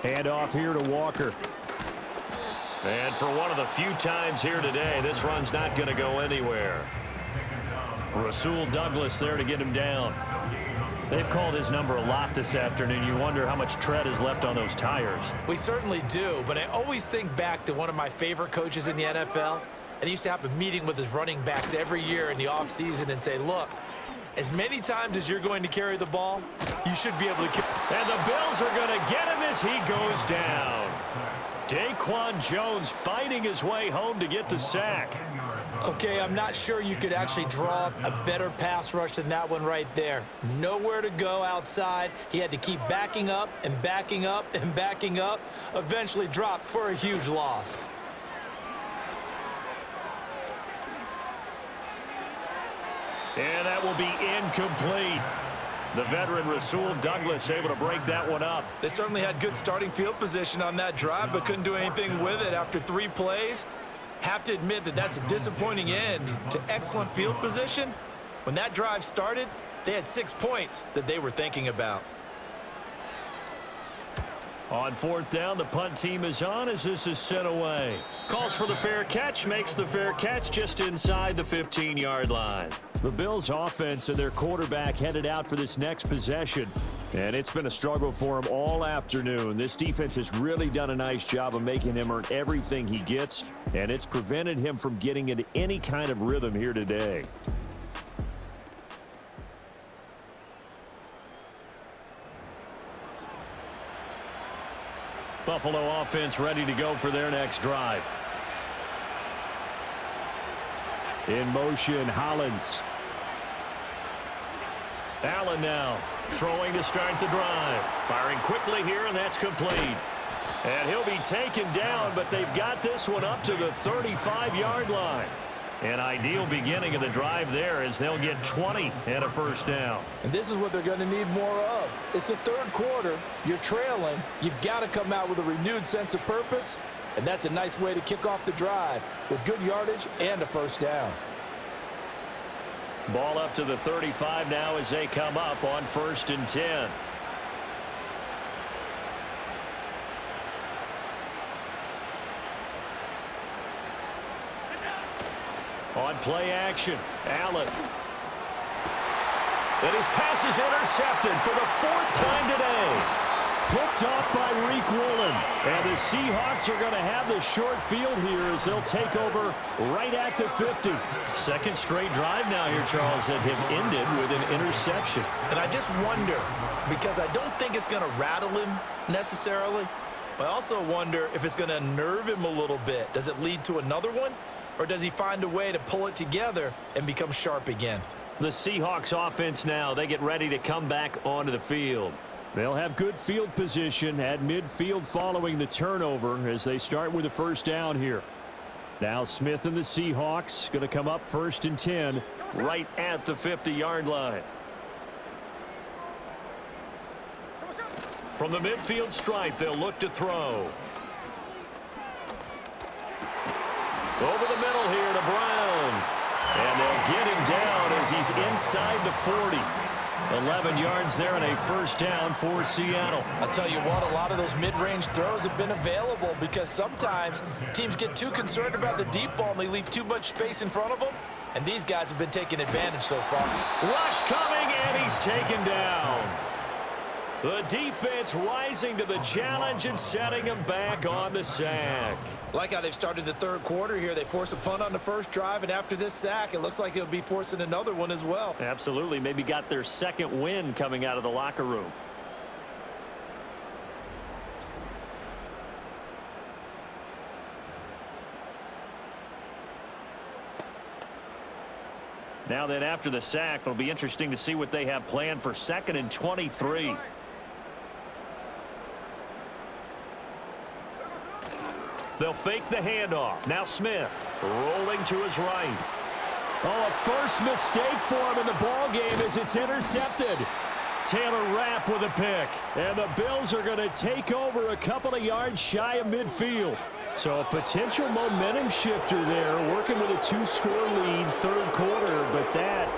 Hand off here to Walker. And for one of the few times here today, this run's not going to go anywhere. Rasul Douglas there to get him down. They've called his number a lot this afternoon. You wonder how much tread is left on those tires. We certainly do, but I always think back to one of my favorite coaches in the NFL. And he used to have a meeting with his running backs every year in the offseason and say, look, as many times as you're going to carry the ball, you should be able to carry. And the Bills are going to get him as he goes down. Daquan Jones fighting his way home to get the sack. Okay, I'm not sure you could actually draw a better pass rush than that one right there. Nowhere to go outside. He had to keep backing up and backing up and backing up. Eventually dropped for a huge loss. And that will be incomplete. The veteran Rasul Douglas able to break that one up. They certainly had good starting field position on that drive, but couldn't do anything with it after 3 plays. Have to admit that that's a disappointing end to excellent field position. When that drive started, they had 6 points that they were thinking about. On 4th down, the punt team is on as this is sent away. Calls for the fair catch, makes the fair catch just inside the 15-yard line. The Bills offense and their quarterback headed out for this next possession. And it's been a struggle for him all afternoon. This defense has really done a nice job of making him earn everything he gets. And it's prevented him from getting into any kind of rhythm here today. Buffalo offense ready to go for their next drive. In motion, Hollins. Allen now throwing to start the drive. Firing quickly here, and that's complete. And he'll be taken down, but they've got this one up to the 35-yard line. An ideal beginning of the drive there as they'll get 20 and a first down. And this is what they're going to need more of. It's the 3rd quarter. You're trailing. You've got to come out with a renewed sense of purpose, and that's a nice way to kick off the drive with good yardage and a first down. Ball up to the 35 now as they come up on 1st and 10. On play action, Allen. And his pass is intercepted for the 4th time today. Picked off by Lumen. And the Seahawks are going to have the short field here as they'll take over right at the 50. Second straight drive now here, Charles, that have ended with an interception. And I just wonder, because I don't think it's going to rattle him necessarily, but I also wonder if it's going to unnerve him a little bit. Does it lead to another one? Or does he find a way to pull it together and become sharp again? The Seahawks offense now, they get ready to come back onto the field. They'll have good field position at midfield following the turnover as they start with a first down here. Now Smith and the Seahawks going to come up 1st and 10 right at the 50-yard line. From the midfield stripe, they'll look to throw. Over the middle here to Brown. And they'll get him down as he's inside the 40. 11 yards there and a first down for Seattle. I'll tell you what, a lot of those mid-range throws have been available because sometimes teams get too concerned about the deep ball and they leave too much space in front of them. And these guys have been taking advantage so far. Rush coming, and he's taken down. The defense rising to the challenge and setting him back on the sack. Like how they've started the third quarter here. They force a punt on the first drive, and after this sack, it looks like they'll be forcing another one as well. Absolutely. Maybe got their second win coming out of the locker room. Now then, after the sack, it'll be interesting to see what they have planned for 2nd and 23. They'll fake the handoff. Now Smith rolling to his right. Oh, a first mistake for him in the ball game as it's intercepted. Taylor Rapp with a pick. And the Bills are going to take over a couple of yards shy of midfield. So a potential momentum shifter there, working with a 2-score lead, third quarter, but that,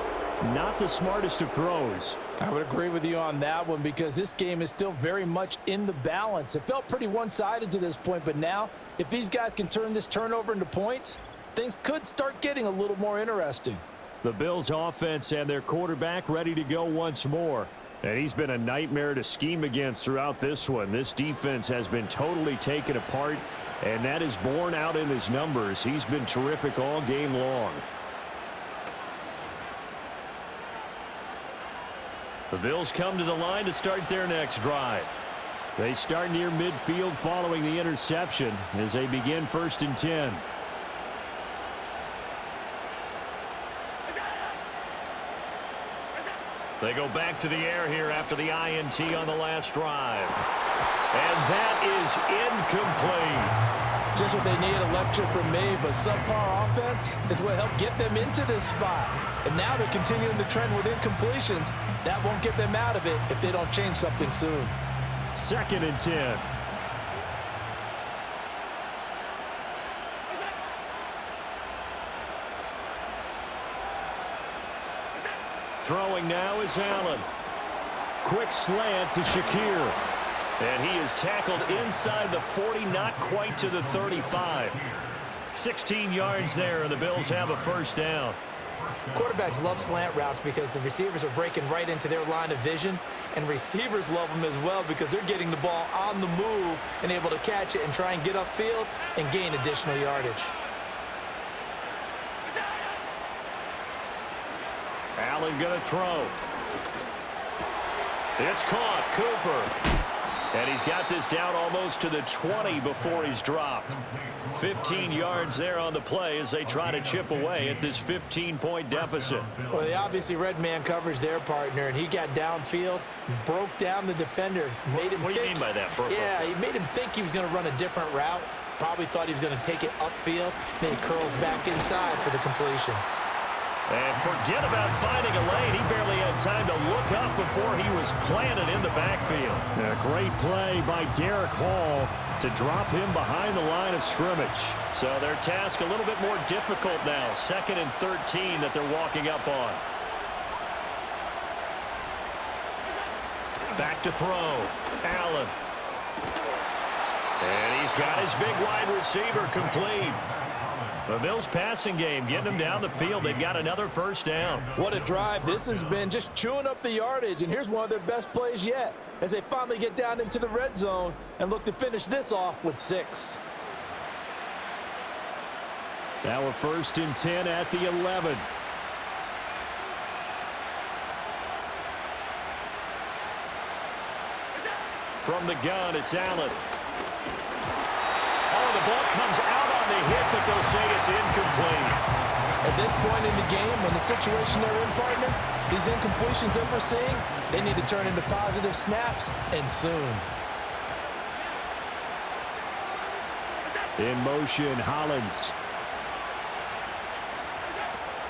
not the smartest of throws. I would agree with you on that one because this game is still very much in the balance. It felt pretty one-sided to this point, but now if these guys can turn this turnover into points, things could start getting a little more interesting. The Bills offense and their quarterback ready to go once more. And he's been a nightmare to scheme against throughout this one. This defense has been totally taken apart, and that is borne out in his numbers. He's been terrific all game long. The Bills come to the line to start their next drive. They start near midfield following the interception as they begin 1st and 10. They go back to the air here after the INT on the last drive. And that is incomplete. Just what they need, a lecture from me, but subpar offense is what helped get them into this spot. And now they're continuing the trend with incompletions. That won't get them out of it if they don't change something soon. 2nd and 10. Throwing now is Allen. Quick slant to Shakir. And he is tackled inside the 40, not quite to the 35. 16 yards there, and the Bills have a first down. Quarterbacks love slant routes because the receivers are breaking right into their line of vision, and receivers love them as well because they're getting the ball on the move and able to catch it and try and get upfield and gain additional yardage. Allen going to throw. It's caught. Cooper. And he's got this down almost to the 20 before he's dropped. 15 yards there on the play as they try to chip away at this 15-point deficit. Well, they obviously read man coverage their partner, and he got downfield, broke down the defender, made him What do you mean by that? Yeah, he made him think he was going to run a different route. Probably thought he was going to take it upfield. Then he curls back inside for the completion. And forget about finding a lane. He barely had time to look up before he was planted in the backfield. A great play by Derek Hall to drop him behind the line of scrimmage. So their task a little bit more difficult now. 2nd and 13 that they're walking up on. Back to throw. Allen. And he's got his big wide receiver complete. The Bills passing game getting them down the field. They've got another first down. What a drive. This has been just chewing up the yardage, and here's one of their best plays yet as they finally get down into the red zone and look to finish this off with 6. Now we're 1st and 10 at the 11. From the gun, it's Allen. Oh, the ball comes out on the hit, but they'll say it's incomplete. At this point in the game, in the situation they're in, partner, these incompletions that we're seeing, they need to turn into positive snaps, and soon. In motion, Hollins.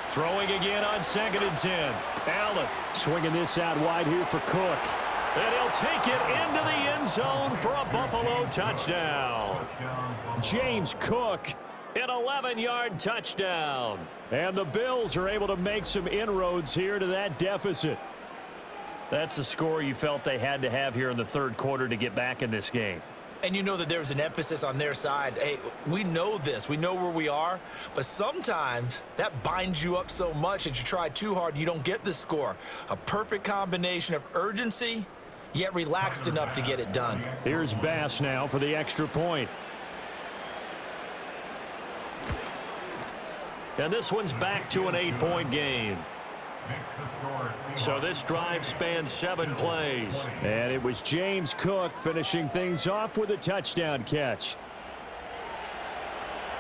Throwing again on 2nd and 10. Allen swinging this out wide here for Cook. And he'll take it into the end zone for a Buffalo touchdown. James Cook. An 11-yard touchdown. And the Bills are able to make some inroads here to that deficit. That's a score you felt they had to have here in the third quarter to get back in this game. And you know that there was an emphasis on their side. Hey, we know this. We know where we are. But sometimes that binds you up so much that you try too hard, you don't get the score. A perfect combination of urgency, yet relaxed enough to get it done. Here's Bass now for the extra point. And this one's back to an 8-point game. So this drive spans 7 plays. And it was James Cook finishing things off with a touchdown catch.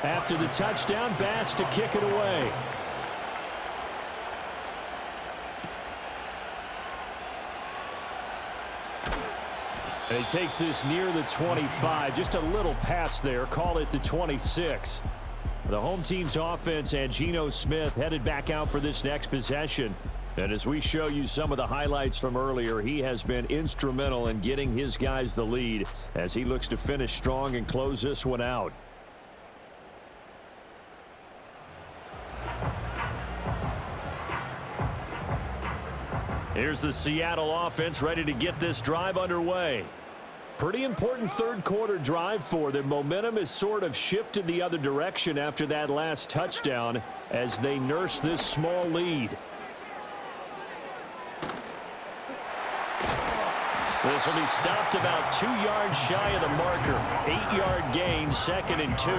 After the touchdown, Bass to kick it away. And he takes this near the 25. Just a little pass there. Call it the 26. The home team's offense and Geno Smith headed back out for this next possession. And as we show you some of the highlights from earlier, he has been instrumental in getting his guys the lead as he looks to finish strong and close this one out. Here's the Seattle offense ready to get this drive underway. Pretty important third quarter drive for them. Momentum has sort of shifted the other direction after that last touchdown as they nurse this small lead. This will be stopped about 2 yards shy of the marker. 8-yard gain, 2nd and 2.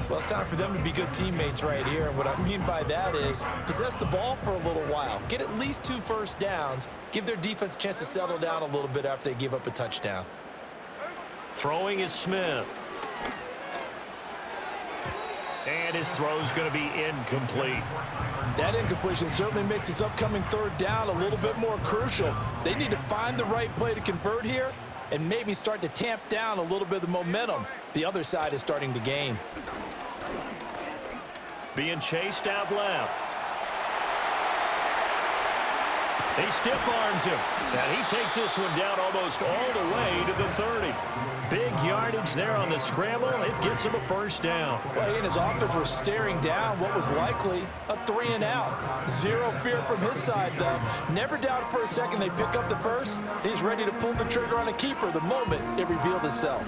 Well, it's time for them to be good teammates right here. And what I mean by that is possess the ball for a little while. Get at least 2 first downs. Give their defense a chance to settle down a little bit after they give up a touchdown. Throwing is Smith. And his throw's going to be incomplete. That incompletion certainly makes this upcoming third down a little bit more crucial. They need to find the right play to convert here and maybe start to tamp down a little bit of the momentum the other side is starting to gain. Being chased out left. He stiff arms him. And he takes this one down almost all the way to the 30. Big yardage there on the scramble. It gets him a first down. Well, he and his offense were staring down what was likely a 3-and-out. Zero fear from his side, though. Never doubted for a second they pick up the first. He's ready to pull the trigger on a keeper the moment it revealed itself.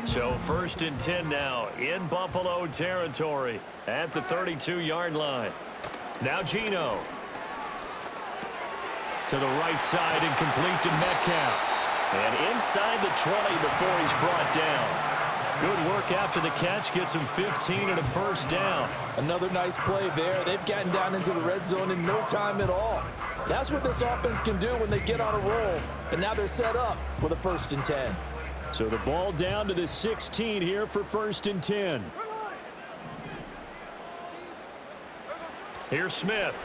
So 1st and 10 now in Buffalo territory at the 32-yard line. Now Geno. To the right side and complete to Metcalf. And inside the 20 before he's brought down. Good work after the catch. Gets him 15 and a first down. Another nice play there. They've gotten down into the red zone in no time at all. That's what this offense can do when they get on a roll. And now they're set up with a 1st and 10. So the ball down to the 16 here for 1st and 10. Here's Smith.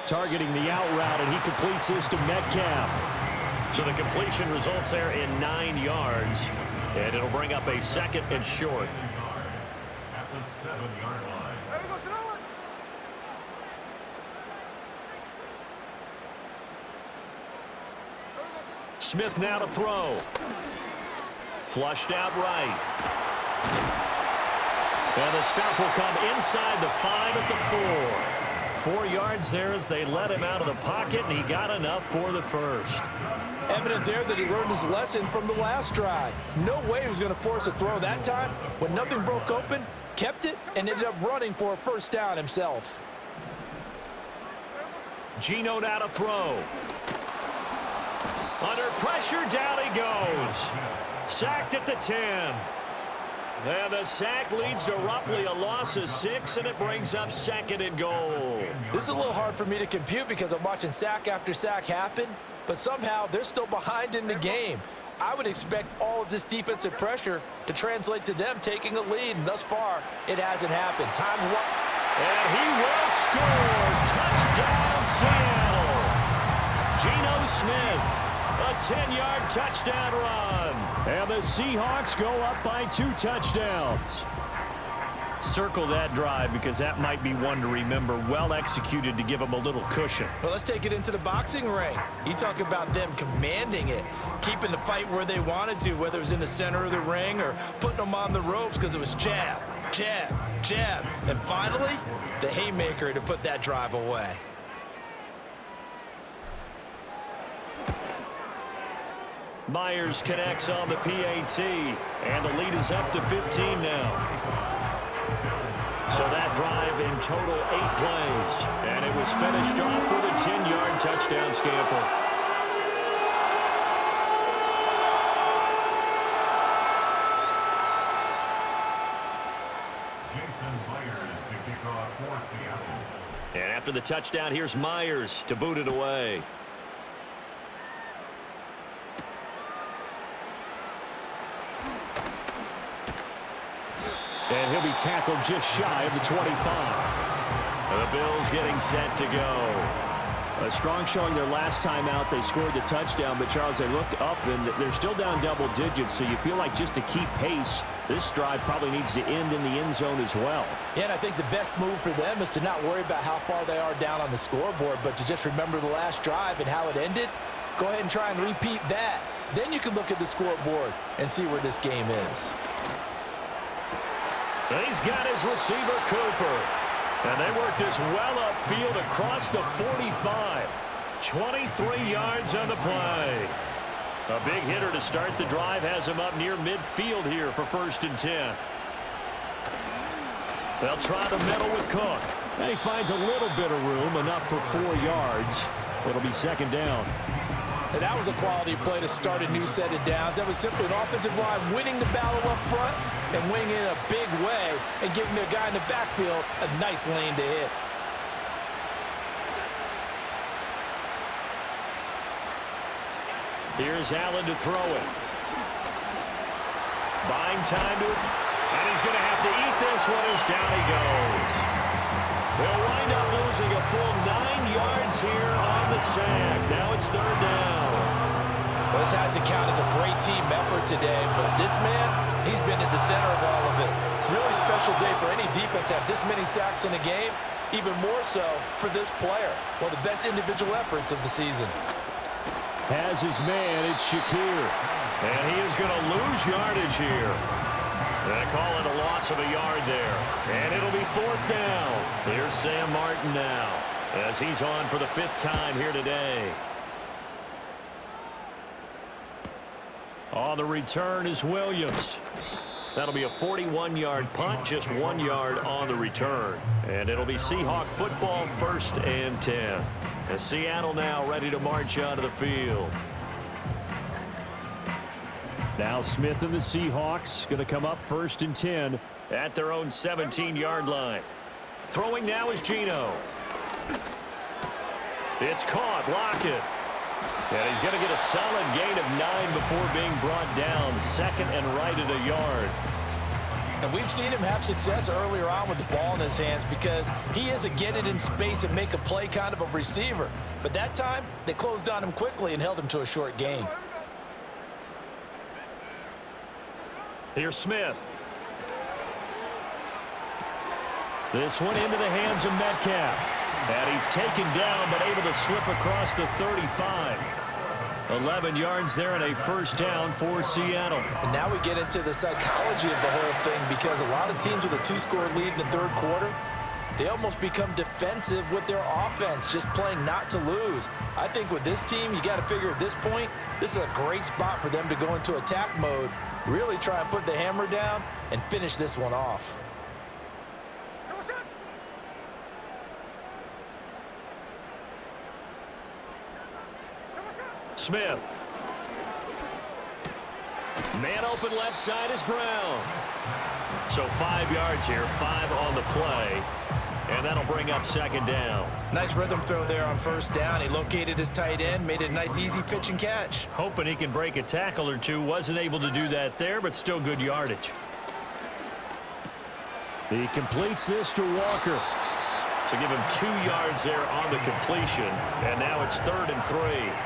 Targeting the out route, and he completes this to Metcalf. So the completion results there in 9 yards. And it'll bring up a 2nd and short. At the 7-yard line. Smith now to throw. Flushed out right. And the stop will come inside the 5 at the 4. 4 yards there as they let him out of the pocket, and he got enough for the first. Evident there that he learned his lesson from the last drive. No way he was going to force a throw that time. When nothing broke open, kept it, and ended up running for a first down himself. Geno now to throw. Under pressure, down he goes. Sacked at the 10. And the sack leads to roughly a loss of 6, and it brings up 2nd and goal. This is a little hard for me to compute because I'm watching sack after sack happen, but somehow they're still behind in the game. I would expect all of this defensive pressure to translate to them taking a lead, and thus far, it hasn't happened. Time's one. And he will score. Touchdown, Seattle. Geno Smith. A 10-yard touchdown run. And the Seahawks go up by 2 touchdowns. Circle that drive because that might be one to remember. Well executed to give them a little cushion. Well, let's take it into the boxing ring. You talk about them commanding it, keeping the fight where they wanted to, whether it was in the center of the ring or putting them on the ropes because it was jab, jab, jab. And finally, the haymaker to put that drive away. Myers connects on the PAT, and the lead is up to 15 now. So that drive in total 8 plays, and it was finished off with a 10-yard touchdown scamper. Jason Myers to kick off for Seattle. And after the touchdown, here's Myers to boot it away. And he'll be tackled just shy of the 25. The Bills getting set to go. A strong showing their last time out. They scored the touchdown, but, Charles, they looked up, and they're still down double digits, so you feel like just to keep pace, this drive probably needs to end in the end zone as well. Yeah, and I think the best move for them is to not worry about how far they are down on the scoreboard, but to just remember the last drive and how it ended. Go ahead and try and repeat that. Then you can look at the scoreboard and see where this game is. And he's got his receiver, Cooper. And they work this well upfield across the 45. 23 yards on the play. A big hitter to start the drive has him up near midfield here for 1st and 10. They'll try the middle with Cook. And he finds a little bit of room, enough for 4 yards. It'll be 2nd down. And that was a quality play to start a new set of downs. That was simply an offensive line winning the battle up front and winning it in a big way and giving their guy in the backfield a nice lane to hit. Here's Allen to throw it. Buying time to it. And he's going to have to eat this one as down he goes. They'll wind up losing a full 9 yards here on the sack. Now it's 3rd down. Well, this has to count as a great team effort today, but this man, he's been at the center of all of it. Really special day for any defense to have this many sacks in a game, even more so for this player. One of the best individual efforts of the season. Has his man, it's Shakir. And he is going to lose yardage here. They call it a loss of a yard there. And it'll be 4th down. Here's Sam Martin now as he's on for the 5th time here today. On the return is Williams. That'll be a 41-yard punt, just 1 yard on the return. And it'll be Seahawk football, 1st and 10. As Seattle now ready to march onto the field. Now Smith and the Seahawks going to come up 1st and 10. At their own 17-yard line. Throwing now is Geno. It's caught. Lockett. And he's going to get a solid gain of 9 before being brought down. 2nd and right at a yard. And we've seen him have success earlier on with the ball in his hands because he is a get it in space and make a play kind of a receiver. But that time, they closed on him quickly and held him to a short gain. Here's Smith. This one into the hands of Metcalf. And he's taken down but able to slip across the 35. 11 yards there and a 1st down for Seattle. And now we get into the psychology of the whole thing because a lot of teams with a 2-score lead in the 3rd quarter, they almost become defensive with their offense, just playing not to lose. I think with this team, you got to figure at this point, this is a great spot for them to go into attack mode, really try and put the hammer down and finish this one off. Smith. Man open left side is Brown. So 5 yards here, 5 on the play. And that'll bring up 2nd down. Nice rhythm throw there on 1st down. He located his tight end, made it a nice easy pitch and catch. Hoping he can break a tackle or two. Wasn't able to do that there, but still good yardage. He completes this to Walker. So give him 2 yards there on the completion, and now it's 3rd and 3.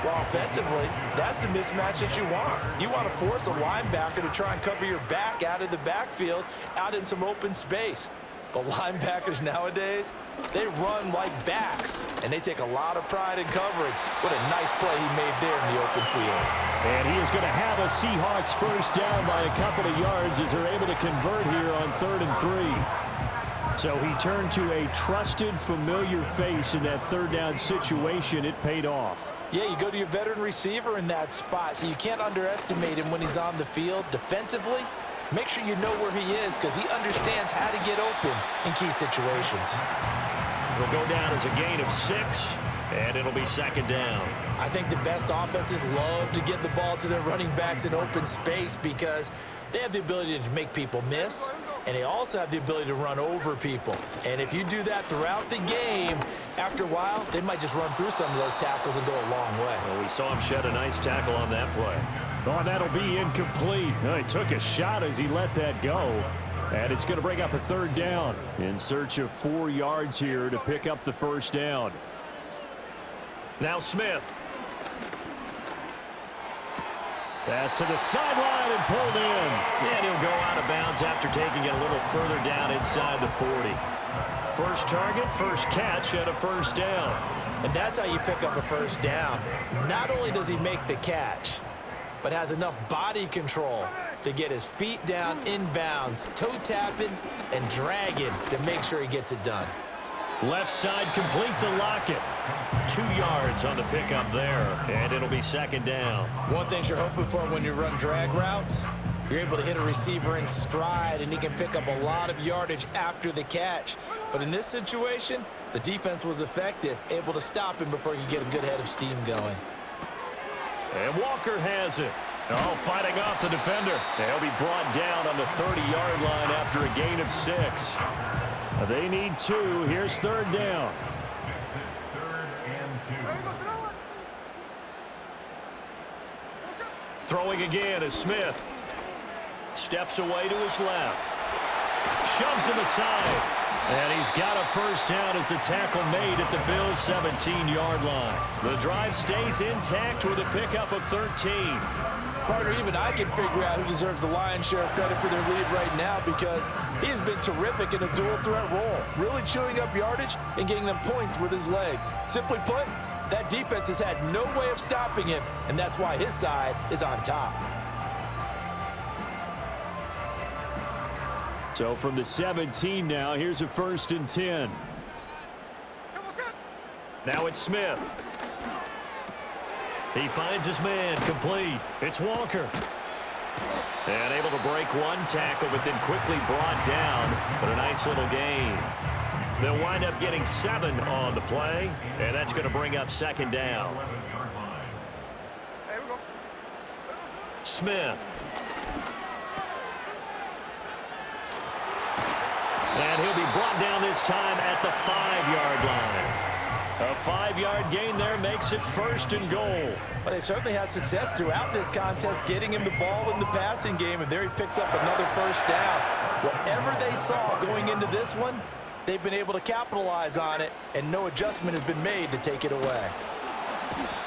Well, offensively, that's the mismatch that you want. You want to force a linebacker to try and cover your back out of the backfield, out in some open space. But linebackers nowadays, they run like backs, and they take a lot of pride in covering. What a nice play he made there in the open field. And he is going to have a Seahawks first down by a couple of yards as they're able to convert here on 3rd and 3. So he turned to a trusted, familiar face in that 3rd down situation. It paid off. Yeah, you go to your veteran receiver in that spot, so you can't underestimate him when he's on the field. Defensively, make sure you know where he is because he understands how to get open in key situations. It'll go down as a gain of 6, and it'll be 2nd down. I think the best offenses love to get the ball to their running backs in open space because they have the ability to make people miss, and they also have the ability to run over people. And if you do that throughout the game, after a while, they might just run through some of those tackles and go a long way. Well, we saw him shed a nice tackle on that play. Oh, that'll be incomplete. Oh, he took a shot as he let that go. And it's going to bring up a 3rd down in search of 4 yards here to pick up the first down. Now Smith. Pass to the sideline and pulled in. And he'll go out of bounds after taking it a little further down inside the 40. First target, first catch, and a first down. And that's how you pick up a first down. Not only does he make the catch, but has enough body control to get his feet down inbounds, toe tapping and dragging to make sure he gets it done. Left side complete to Lockett. 2 yards on the pickup there, and it'll be 2nd down. One thing you're hoping for when you run drag routes, you're able to hit a receiver in stride, and he can pick up a lot of yardage after the catch. But in this situation, the defense was effective, able to stop him before he could get a good head of steam going. And Walker has it. Oh, fighting off the defender. He'll be brought down on the 30-yard line after a gain of 6. They need 2. Here's 3rd down. 3rd and 2. Throwing again is Smith. Steps away to his left. Shoves him aside. And he's got a first down as a tackle made at the Bills' 17-yard line. The drive stays intact with a pickup of 13. Partner, even I can figure out who deserves the lion's share of credit for their lead right now because he has been terrific in a dual threat role, really chewing up yardage and getting them points with his legs. Simply put, that defense has had no way of stopping him, and that's why his side is on top. So from the 17 now, here's a 1st and 10. Now it's Smith. He finds his man complete. It's Walker. And able to break one tackle, but then quickly brought down. But a nice little gain. They'll wind up getting 7 on the play, and that's going to bring up 2nd down. Smith. And he'll be brought down this time at the 5-yard line. A 5-yard gain there makes it 1st and goal. But they certainly had success throughout this contest getting him the ball in the passing game, and there he picks up another first down. Whatever they saw going into this one, they've been able to capitalize on it, and no adjustment has been made to take it away.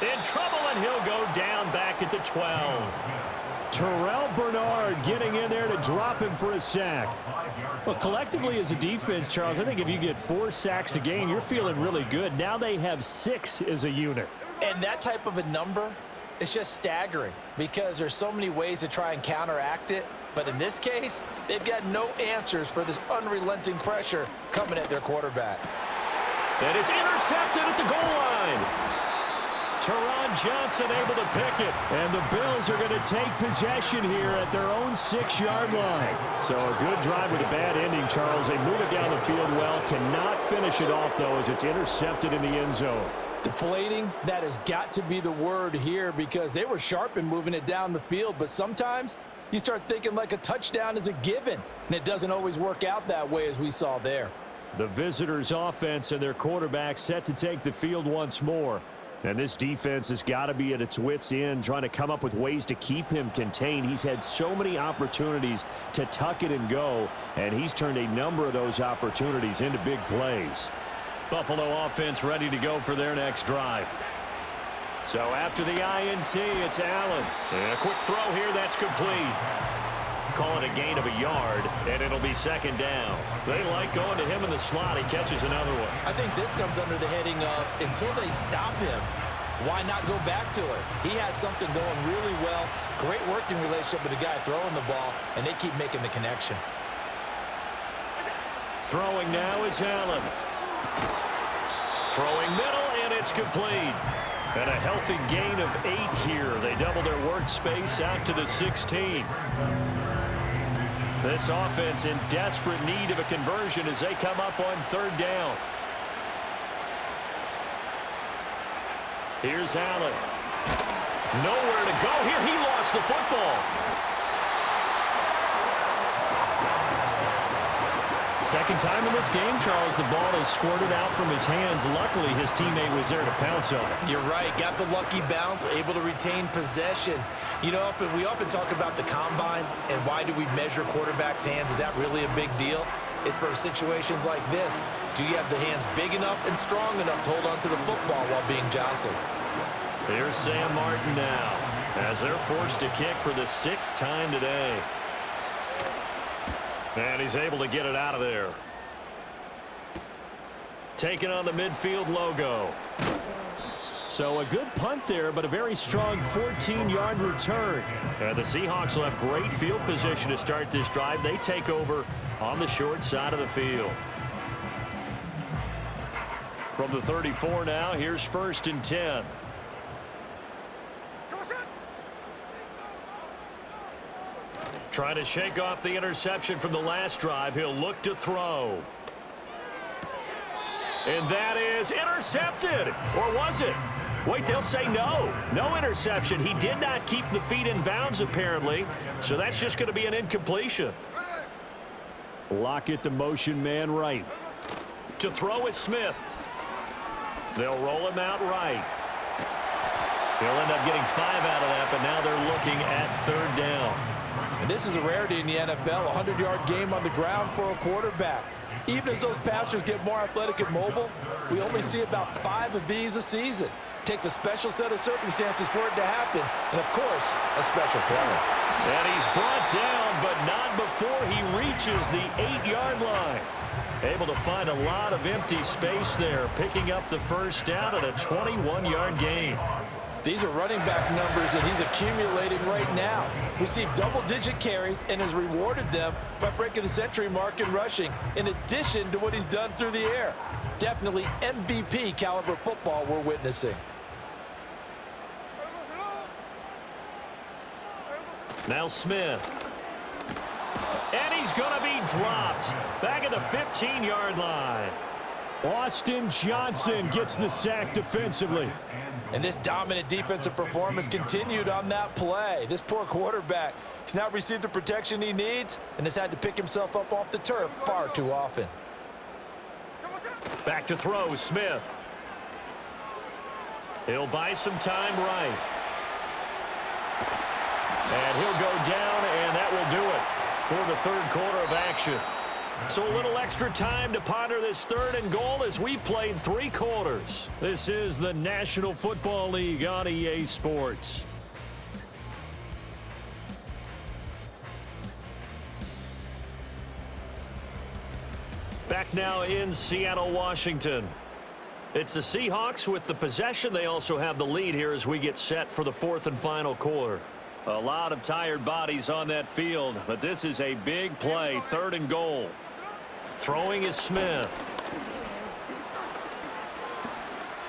In trouble, and he'll go down back at the 12. Terrell Bernard getting in there to drop him for a sack. Well, collectively as a defense, Charles, I think if you get 4 sacks a game, you're feeling really good. Now they have 6 as a unit. And that type of a number is just staggering because there's so many ways to try and counteract it. But in this case, they've got no answers for this unrelenting pressure coming at their quarterback. And it's intercepted at the goal line. Teron Johnson able to pick it. And the Bills are going to take possession here at their own 6-yard line. So a good drive with a bad ending, Charles. They move it down the field well. Cannot finish it off, though, as it's intercepted in the end zone. Deflating, that has got to be the word here because they were sharp in moving it down the field. But sometimes you start thinking like a touchdown is a given. And it doesn't always work out that way as we saw there. The visitors' offense and their quarterback set to take the field once more. And this defense has got to be at its wits' end, trying to come up with ways to keep him contained. He's had so many opportunities to tuck it and go, and he's turned a number of those opportunities into big plays. Buffalo offense ready to go for their next drive. So after the INT, it's Allen. And a quick throw here, that's complete. Call it a gain of a yard, and it'll be second down. They like going to him in the slot. He catches another one. I think this comes under the heading of until they stop him, why not go back to it? He has something going really well. Great working relationship with the guy throwing the ball, and they keep making the connection. Throwing now is Allen. Throwing middle, and it's complete. And a healthy gain of 8 here. They double their workspace out to the 16. This offense in desperate need of a conversion as they come up on third down. Here's Allen. Nowhere to go here. He lost the football. Second time in this game, Charles, the ball is squirted out from his hands. Luckily, his teammate was there to pounce on it. You're right. Got the lucky bounce, able to retain possession. You know, we often talk about the combine and why do we measure quarterbacks' hands. Is that really a big deal? It's for situations like this. Do you have the hands big enough and strong enough to hold on to the football while being jostled? Here's Sam Martin now as they're forced to kick for the 6th time today. And he's able to get it out of there. Taking on the midfield logo. So a good punt there, but a very strong 14-yard return. And the Seahawks will have great field position to start this drive. They take over on the short side of the field. From the 34 now, here's 1st and 10. Trying to shake off the interception from the last drive. He'll look to throw. And that is intercepted. Or was it? Wait, they'll say no. No interception. He did not keep the feet in bounds, apparently. So that's just going to be an incompletion. Lockett, the motion man right. To throw is Smith. They'll roll him out right. He'll end up getting 5 out of that, but now they're looking at third down. And this is a rarity in the NFL, a 100-yard game on the ground for a quarterback. Even as those passers get more athletic and mobile, we only see about 5 of these a season. It takes a special set of circumstances for it to happen, and, of course, a special player. And he's brought down, but not before he reaches the 8-yard line. Able to find a lot of empty space there, picking up the first down at a 21-yard gain. These are running back numbers that he's accumulating right now. Received double-digit carries and has rewarded them by breaking the century mark in rushing, in addition to what he's done through the air. Definitely MVP caliber football we're witnessing. Now Smith. And he's going to be dropped back at the 15-yard line. Austin Johnson gets the sack defensively. And this dominant defensive performance continued on that play. This poor quarterback has not received the protection he needs and has had to pick himself up off the turf far too often. Back to throw, Smith. He'll buy some time right. And he'll go down, and that will do it for the third quarter of action. So a little extra time to ponder this 3rd and goal as we played 3 quarters. This is the National Football League on EA Sports. Back now in Seattle, Washington. It's the Seahawks with the possession. They also have the lead here as we get set for the 4th and final quarter. A lot of tired bodies on that field, but this is a big play, 3rd and goal. Throwing is Smith.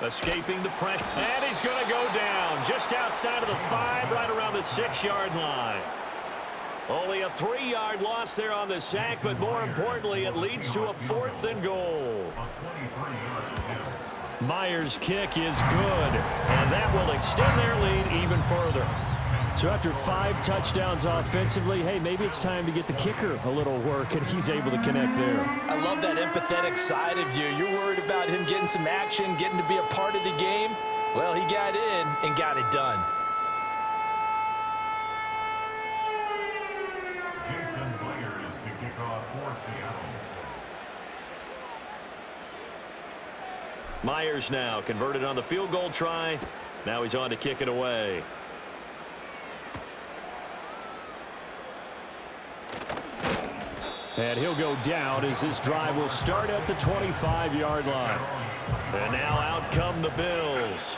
Escaping the pressure. And he's going to go down just outside of the 5, right around the 6-yard line. Only a 3-yard loss there on the sack, but more importantly, it leads to a 4th and goal. Myers' kick is good, and that will extend their lead even further. So after 5 touchdowns offensively, hey, maybe it's time to get the kicker a little work, and he's able to connect there. I love that empathetic side of you. You're worried about him getting some action, getting to be a part of the game. Well, he got in and got it done. Jason Blair is to kick off for Seattle. Myers now converted on the field goal try. Now he's on to kick it away. And he'll go down as this drive will start at the 25-yard line. And now out come the Bills.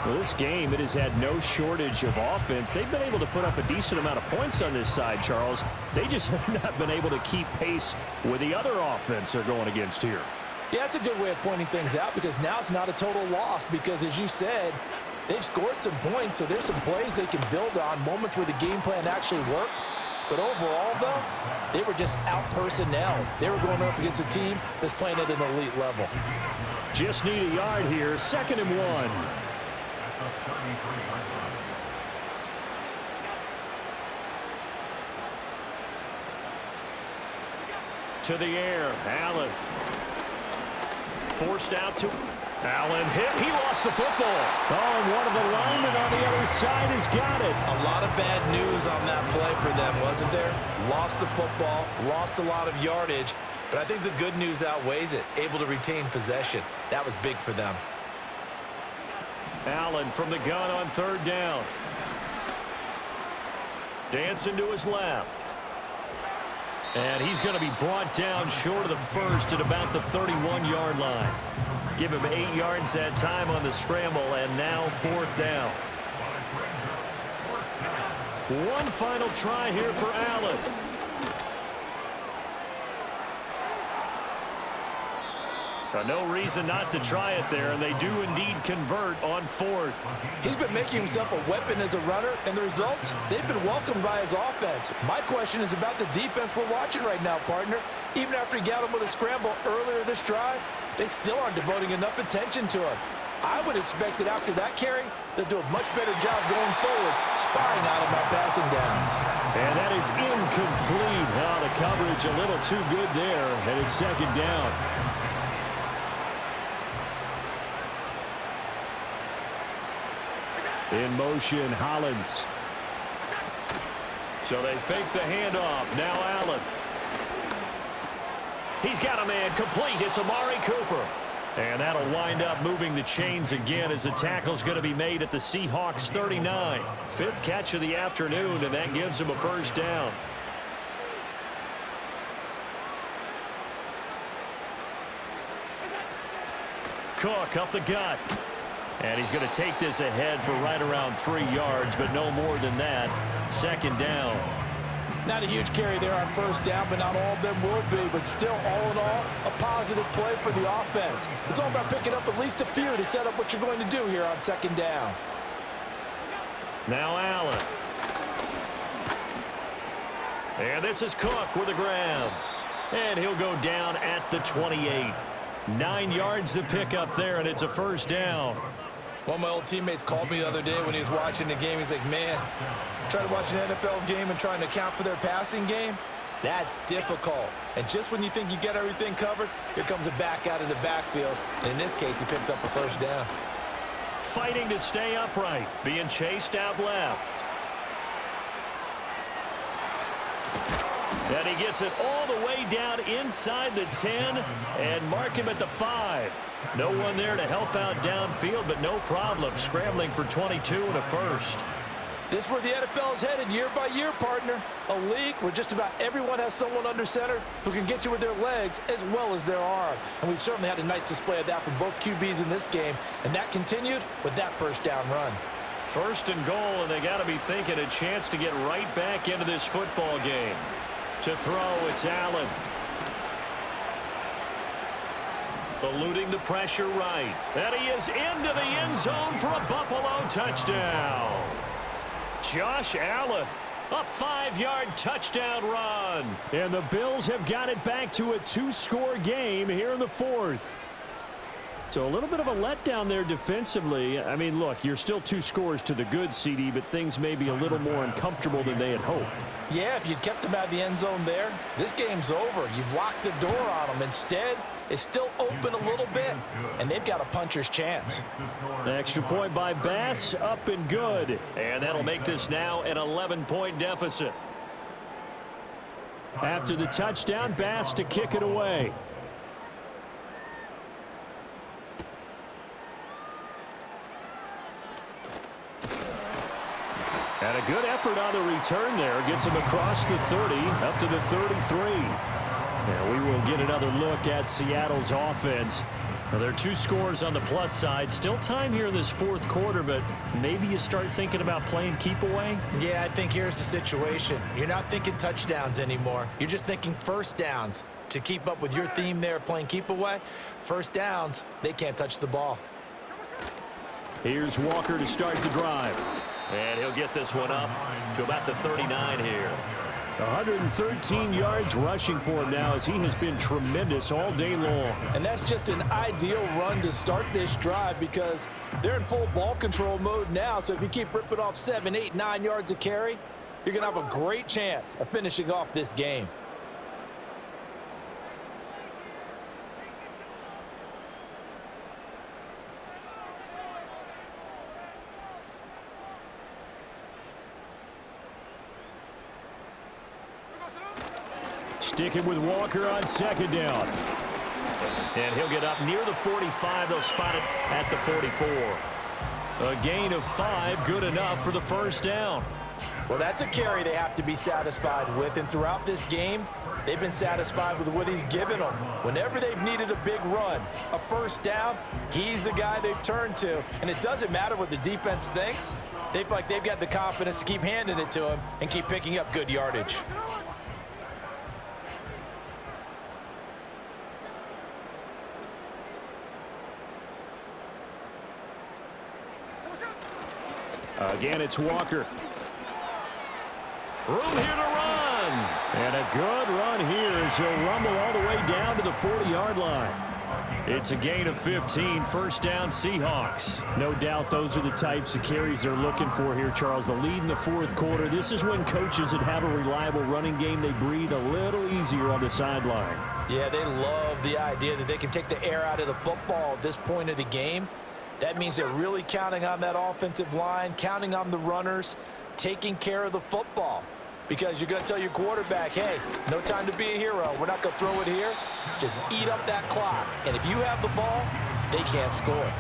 Well, this game, it has had no shortage of offense. They've been able to put up a decent amount of points on this side, Charles. They just have not been able to keep pace with the other offense they're going against here. Yeah, that's a good way of pointing things out because now it's not a total loss because, as you said, they've scored some points, so there's some plays they can build on, moments where the game plan actually worked. But overall, though, they were just out personnel. They were going up against a team that's playing at an elite level. Just need a yard here, 2nd and 1. To the air, Allen. Forced out to Allen. Hit. He lost the football. Oh, and one of the linemen on the other side has got it. A lot of bad news on that play for them, wasn't there? Lost the football, lost a lot of yardage, but I think the good news outweighs it. Able to retain possession. That was big for them. Allen from the gun on 3rd down. Dancing to his left. And he's going to be brought down short of the first at about the 31-yard line. Give him 8 yards that time on the scramble, and now 4th down. One final try here for Allen. No reason not to try it there, and they do indeed convert on 4th. He's been making himself a weapon as a runner, and the results, they've been welcomed by his offense. My question is about the defense we're watching right now, partner. Even after he got him with a scramble earlier this drive, they still aren't devoting enough attention to him. I would expect that after that carry, they'll do a much better job going forward, spying out him on passing downs. And that is incomplete. Oh, the coverage a little too good there, and it's 2nd down. In motion, Hollins. So they fake the handoff. Now Allen. He's got a man complete. It's Amari Cooper. And that'll wind up moving the chains again as the tackle's going to be made at the Seahawks 39. 5th catch of the afternoon, and that gives him a 1st down. Cook up the gut. And he's going to take this ahead for right around 3 yards, but no more than that. 2nd down. Not a huge carry there on 1st down, but not all of them will be. But still, all in all, a positive play for the offense. It's all about picking up at least a few to set up what you're going to do here on 2nd down. Now Allen. And this is Cook with a grab. And he'll go down at the 28. 9 yards to pick up there, and it's a 1st down. One of my old teammates called me the other day when he was watching the game. He's like, man, trying to watch an NFL game and trying to account for their passing game, that's difficult. And just when you think you get everything covered, here comes a back out of the backfield. And in this case, he picks up a 1st down. Fighting to stay upright, being chased out left. And he gets it all the way down inside the 10 and mark him at the 5. No one there to help out downfield, but no problem. Scrambling for 22 and a 1st. This is where the NFL is headed year by year, partner. A league where just about everyone has someone under center who can get you with their legs as well as their arm. And we've certainly had a nice display of that from both QBs in this game. And that continued with that 1st down run. 1st and goal, and they got to be thinking a chance to get right back into this football game. To throw, it's Allen. Eluding the pressure right. And he is into the end zone for a Buffalo touchdown. Josh Allen, a 5-yard touchdown run. And the Bills have got it back to a 2-score game here in the 4th. So a little bit of a letdown there defensively. I mean, look, you're still 2 scores to the good, CD, but things may be a little more uncomfortable than they had hoped. Yeah, if you'd kept them out of the end zone there, this game's over. You've locked the door on them. Instead, it's still open a little bit, and they've got a puncher's chance. Extra point by Bass, up and good. And that'll make this now an 11-point deficit. After the touchdown, Bass to kick it away. Good effort on the return there. Gets him across the 30, up to the 33. And we will get another look at Seattle's offense. Well, there are 2 scores on the plus side. Still time here in this fourth quarter, but maybe you start thinking about playing keep away? Yeah, I think here's the situation. You're not thinking touchdowns anymore. You're just thinking first downs. To keep up with your theme there, playing keep away, first downs, they can't touch the ball. Here's Walker to start the drive. And he'll get this one up to about the 39 here. 113 yards rushing for him now as he has been tremendous all day long. And that's just an ideal run to start this drive because they're in full ball control mode now. So if you keep ripping off 7, 8, 9 yards of carry, you're going to have a great chance of finishing off this game. Sticking with Walker on second down. And he'll get up near the 45. They'll spot it at the 44. A gain of 5, good enough for the first down. Well, that's a carry they have to be satisfied with. And throughout this game, they've been satisfied with what he's given them. Whenever they've needed a big run, a first down, he's the guy they've turned to. And it doesn't matter what the defense thinks. They feel like they've got the confidence to keep handing it to him and keep picking up good yardage. Again, it's Walker. Room here to run. And a good run here as he'll rumble all the way down to the 40-yard line. It's a gain of 15, first down Seahawks. No doubt those are the types of carries they're looking for here, Charles. The lead in the fourth quarter. This is when coaches that have a reliable running game, they breathe a little easier on the sideline. Yeah, they love the idea that they can take the air out of the football at this point of the game. That means they're really counting on that offensive line, counting on the runners, taking care of the football. Because you're going to tell your quarterback, hey, no time to be a hero. We're not going to throw it here. Just eat up that clock. And if you have the ball, they can't score.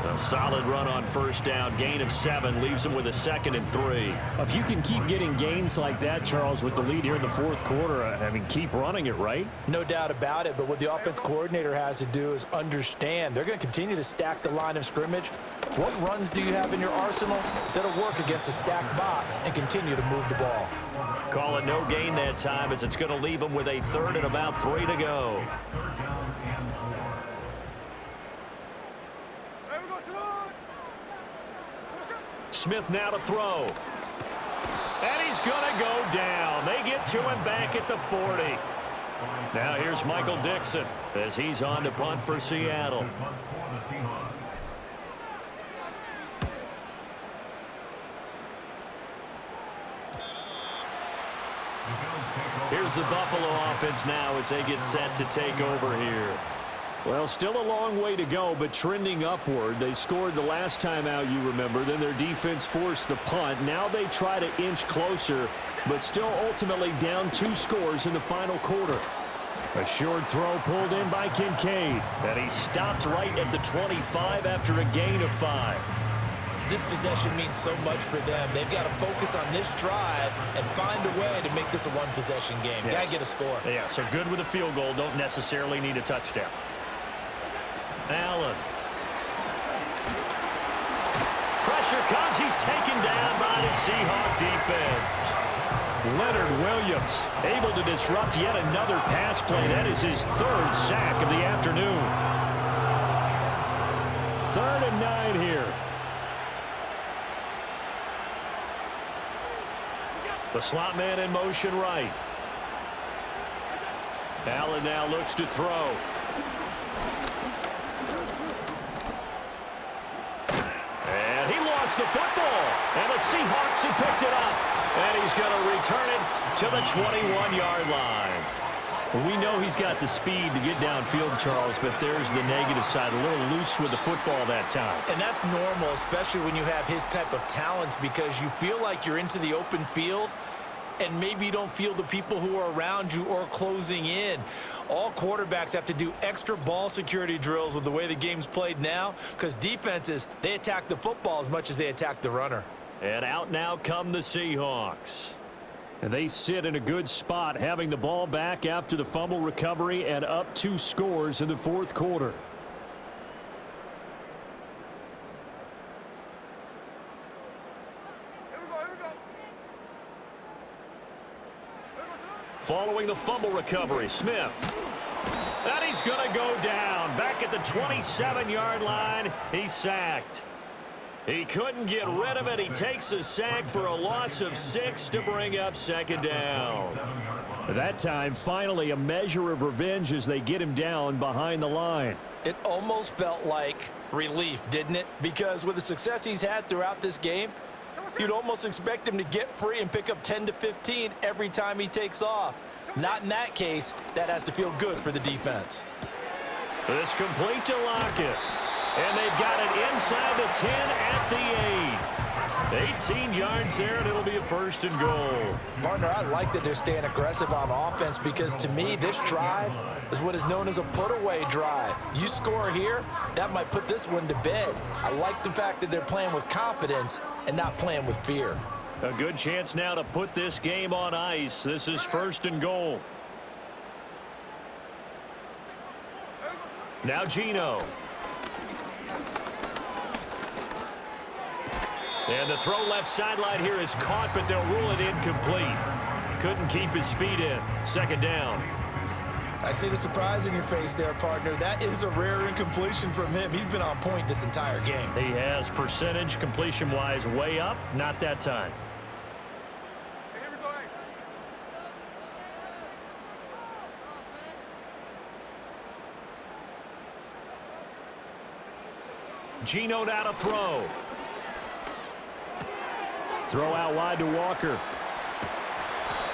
A solid run on first down. Gain of 7 leaves them with a 2nd and 3. If you can keep getting gains like that, Charles, with the lead here in the fourth quarter, I mean, keep running it, right? No doubt about it. But what the offense coordinator has to do is understand they're going to continue to stack the line of scrimmage. What runs do you have in your arsenal that'll work against a stacked box and continue to move the ball? Call it no gain that time as it's going to leave them with a 3rd and about 3 to go. Smith now to throw. And he's going to go down. They get to him back at the 40. Now here's Michael Dixon as he's on to punt for Seattle. Here's the Buffalo offense now as they get set to take over here. Well, still a long way to go, but trending upward. They scored the last time out, you remember. Then their defense forced the punt. Now they try to inch closer, but still ultimately down 2 scores in the final quarter. A short throw pulled in by Kincaid. And he stopped right at the 25 after a gain of 5. This possession means so much for them. They've got to focus on this drive and find a way to make this a one-possession game. Yes. Got to get a score. Yeah, so good with a field goal. Don't necessarily need a touchdown. Allen. Pressure comes. He's taken down by the Seahawk defense. Leonard Williams able to disrupt yet another pass play. That is his 3rd sack of the afternoon. 3rd and 9 here. The slot man in motion right. Allen now looks to throw. And he lost the football. And the Seahawks have picked it up. And he's going to return it to the 21-yard line. We know he's got the speed to get downfield, Charles, but there's the negative side. A little loose with the football that time. And that's normal, especially when you have his type of talents, because you feel like you're into the open field and maybe you don't feel the people who are around you or closing in. All quarterbacks have to do extra ball security drills with the way the game's played now because defenses, they attack the football as much as they attack the runner. And out now come the Seahawks. And they sit in a good spot, having the ball back after the fumble recovery and up 2 scores in the fourth quarter. Following the fumble recovery, Smith. And he's going to go down. Back at the 27-yard line, he's sacked. He couldn't get rid of it. He takes a sack for a loss of 6 to bring up second down. That time, finally, a measure of revenge as they get him down behind the line. It almost felt like relief, didn't it? Because with the success he's had throughout this game, you'd almost expect him to get free and pick up 10 to 15 every time he takes off. Not in that case. That has to feel good for the defense. It's complete to Lockett. And they've got it inside the 10 at the 8. 18 yards there, and it'll be a 1st and goal. Partner, I like that they're staying aggressive on offense because, to me, this drive is what is known as a put-away drive. You score here, that might put this one to bed. I like the fact that they're playing with confidence and not playing with fear. A good chance now to put this game on ice. This is 1st and goal. Now Geno. And the throw left sideline here is caught, but they'll rule it incomplete. Couldn't keep his feet in. 2nd down. I see the surprise in your face there, partner. That is a rare incompletion from him. He's been on point this entire game. He has percentage completion-wise way up. Not that time. Geno down to throw. Throw out wide to Walker.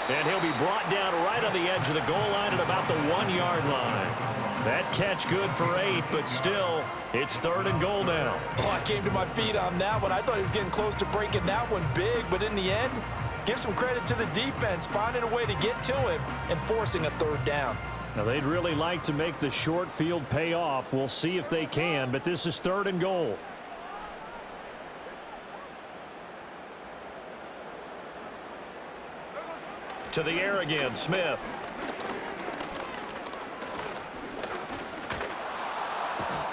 And he'll be brought down right on the edge of the goal line at about the 1-yard line. That catch good for 8, but still, it's 3rd and goal now. Oh, I came to my feet on that one. I thought he was getting close to breaking that one big, but in the end, give some credit to the defense, finding a way to get to him and forcing a 3rd down. Now, they'd really like to make the short field pay off. We'll see if they can, but this is 3rd and goal. To the air again, Smith.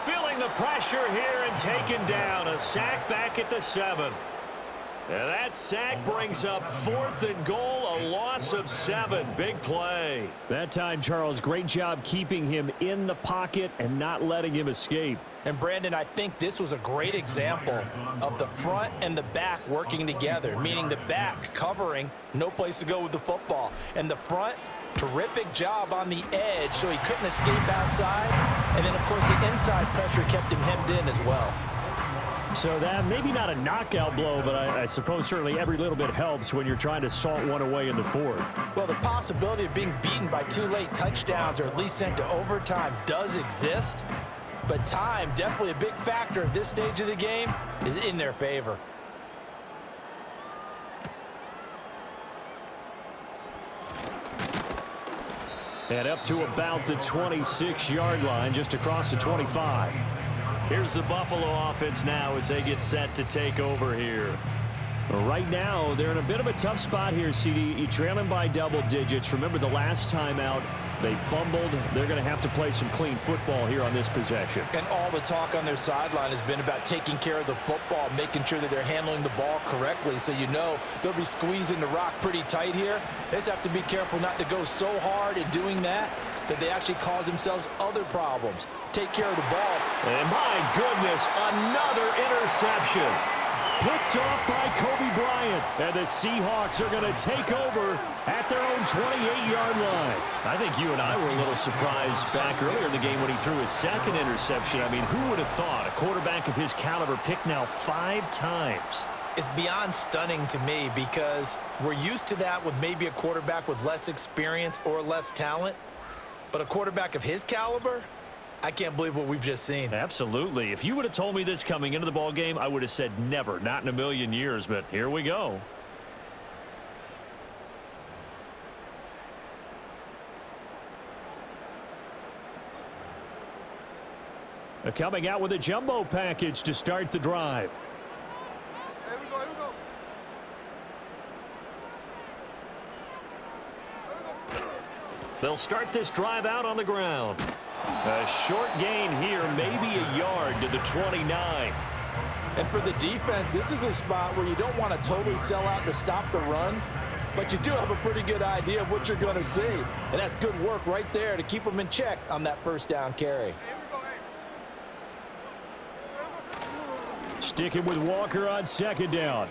Feeling the pressure here and taken down. A sack back at the 7. And that sack brings up 4th and goal, a loss of 7. Big play. That time, Charles, great job keeping him in the pocket and not letting him escape. And, Brandon, I think this was a great example of the front and the back working together, meaning the back covering, no place to go with the football. And the front, terrific job on the edge so he couldn't escape outside. And then, of course, the inside pressure kept him hemmed in as well. So that maybe not a knockout blow, but I suppose certainly every little bit helps when you're trying to salt one away in the 4th. Well, the possibility of being beaten by 2 late touchdowns or at least sent to overtime does exist. But time, definitely a big factor at this stage of the game, is in their favor. And up to about the 26-yard line, just across the 25. Here's the Buffalo offense now as they get set to take over here. Right now, they're in a bit of a tough spot here, CD. You're trailing by double digits. Remember the last time out, they fumbled. They're going to have to play some clean football here on this possession. And all the talk on their sideline has been about taking care of the football, making sure that they're handling the ball correctly. So you know they'll be squeezing the rock pretty tight here. They just have to be careful not to go so hard in doing that they actually cause themselves other problems. Take care of the ball. And my goodness, another interception. Picked off by Kobe Bryant. And the Seahawks are going to take over at their own 28-yard line. I think you and I were a little surprised back earlier in the game when he threw his 2nd interception. I mean, who would have thought a quarterback of his caliber picked now 5 times? It's beyond stunning to me because we're used to that with maybe a quarterback with less experience or less talent. But a quarterback of his caliber, I can't believe what we've just seen. Absolutely. If you would have told me this coming into the ball game, I would have said never, not in a million years, but here we go. Coming out with a jumbo package to start the drive. Here we go, here we go. They'll start this drive out on the ground. A short gain here, maybe a yard to the 29. And for the defense, this is a spot where you don't want to totally sell out to stop the run, but you do have a pretty good idea of what you're going to see. And that's good work right there to keep them in check on that first down carry. Sticking with Walker on second down.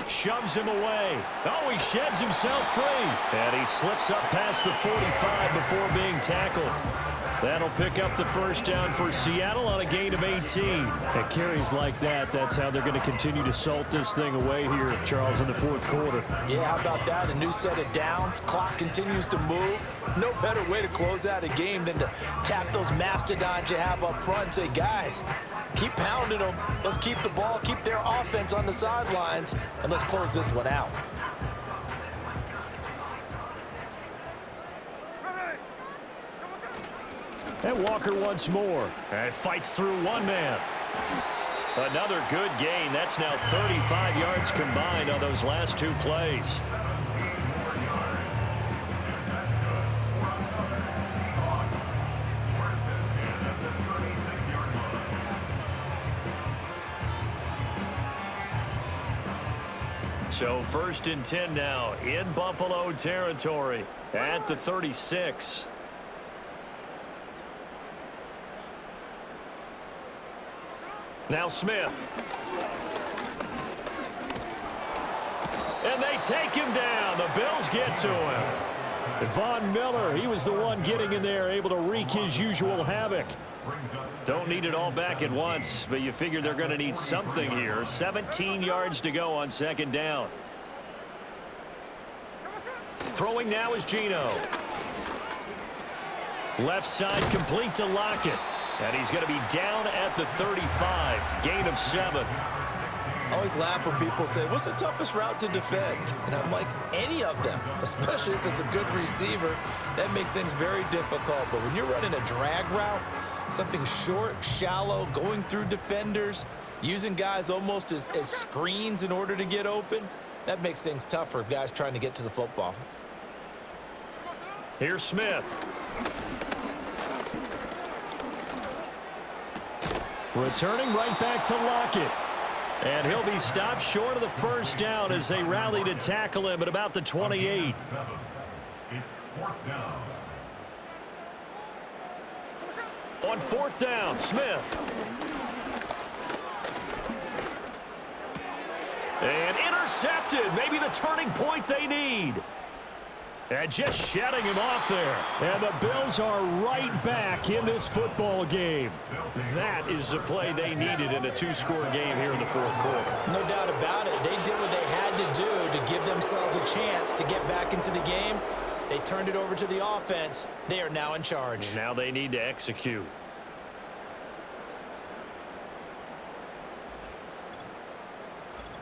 Shoves him away. Oh, he sheds himself free. And he slips up past the 45 before being tackled. That'll pick up the first down for Seattle on a gain of 18. At carries like that, that's how they're going to continue to salt this thing away here, Charles, in the fourth quarter. Yeah, how about that? A new set of downs. Clock continues to move. No better way to close out a game than to tap those mastodons you have up front and say, guys, keep pounding them. Let's keep the ball, keep their offense on the sidelines, and let's close this one out. And Walker once more. And fights through one man. Another good gain. That's now 35 yards combined on those last two plays. So 1st and 10 now in Buffalo territory at the 36. Now Smith. And they take him down. The Bills get to him. Von Miller, he was the one getting in there, able to wreak his usual havoc. Don't need it all back at once, but you figure they're going to need something here. 17 yards to go on second down. Throwing now is Geno. Left side complete to Lockett. And he's going to be down at the 35. Gain of 7. I always laugh when people say, what's the toughest route to defend? And I'm like, any of them, especially if it's a good receiver. That makes things very difficult. But when you're running a drag route, something short, shallow, going through defenders, using guys almost as screens in order to get open, that makes things tough for guys trying to get to the football. Here's Smith. Returning right back to Lockett. And he'll be stopped short of the first down as they rally to tackle him at about the 28. It's 4th down. On 4th down, Smith. And intercepted. Maybe the turning point they need. And just shedding him off there. And the Bills are right back in this football game. That is the play they needed in a 2-score game here in the fourth quarter. No doubt about it. They did what they had to do to give themselves a chance to get back into the game. They turned it over to the offense. They are now in charge. Now they need to execute.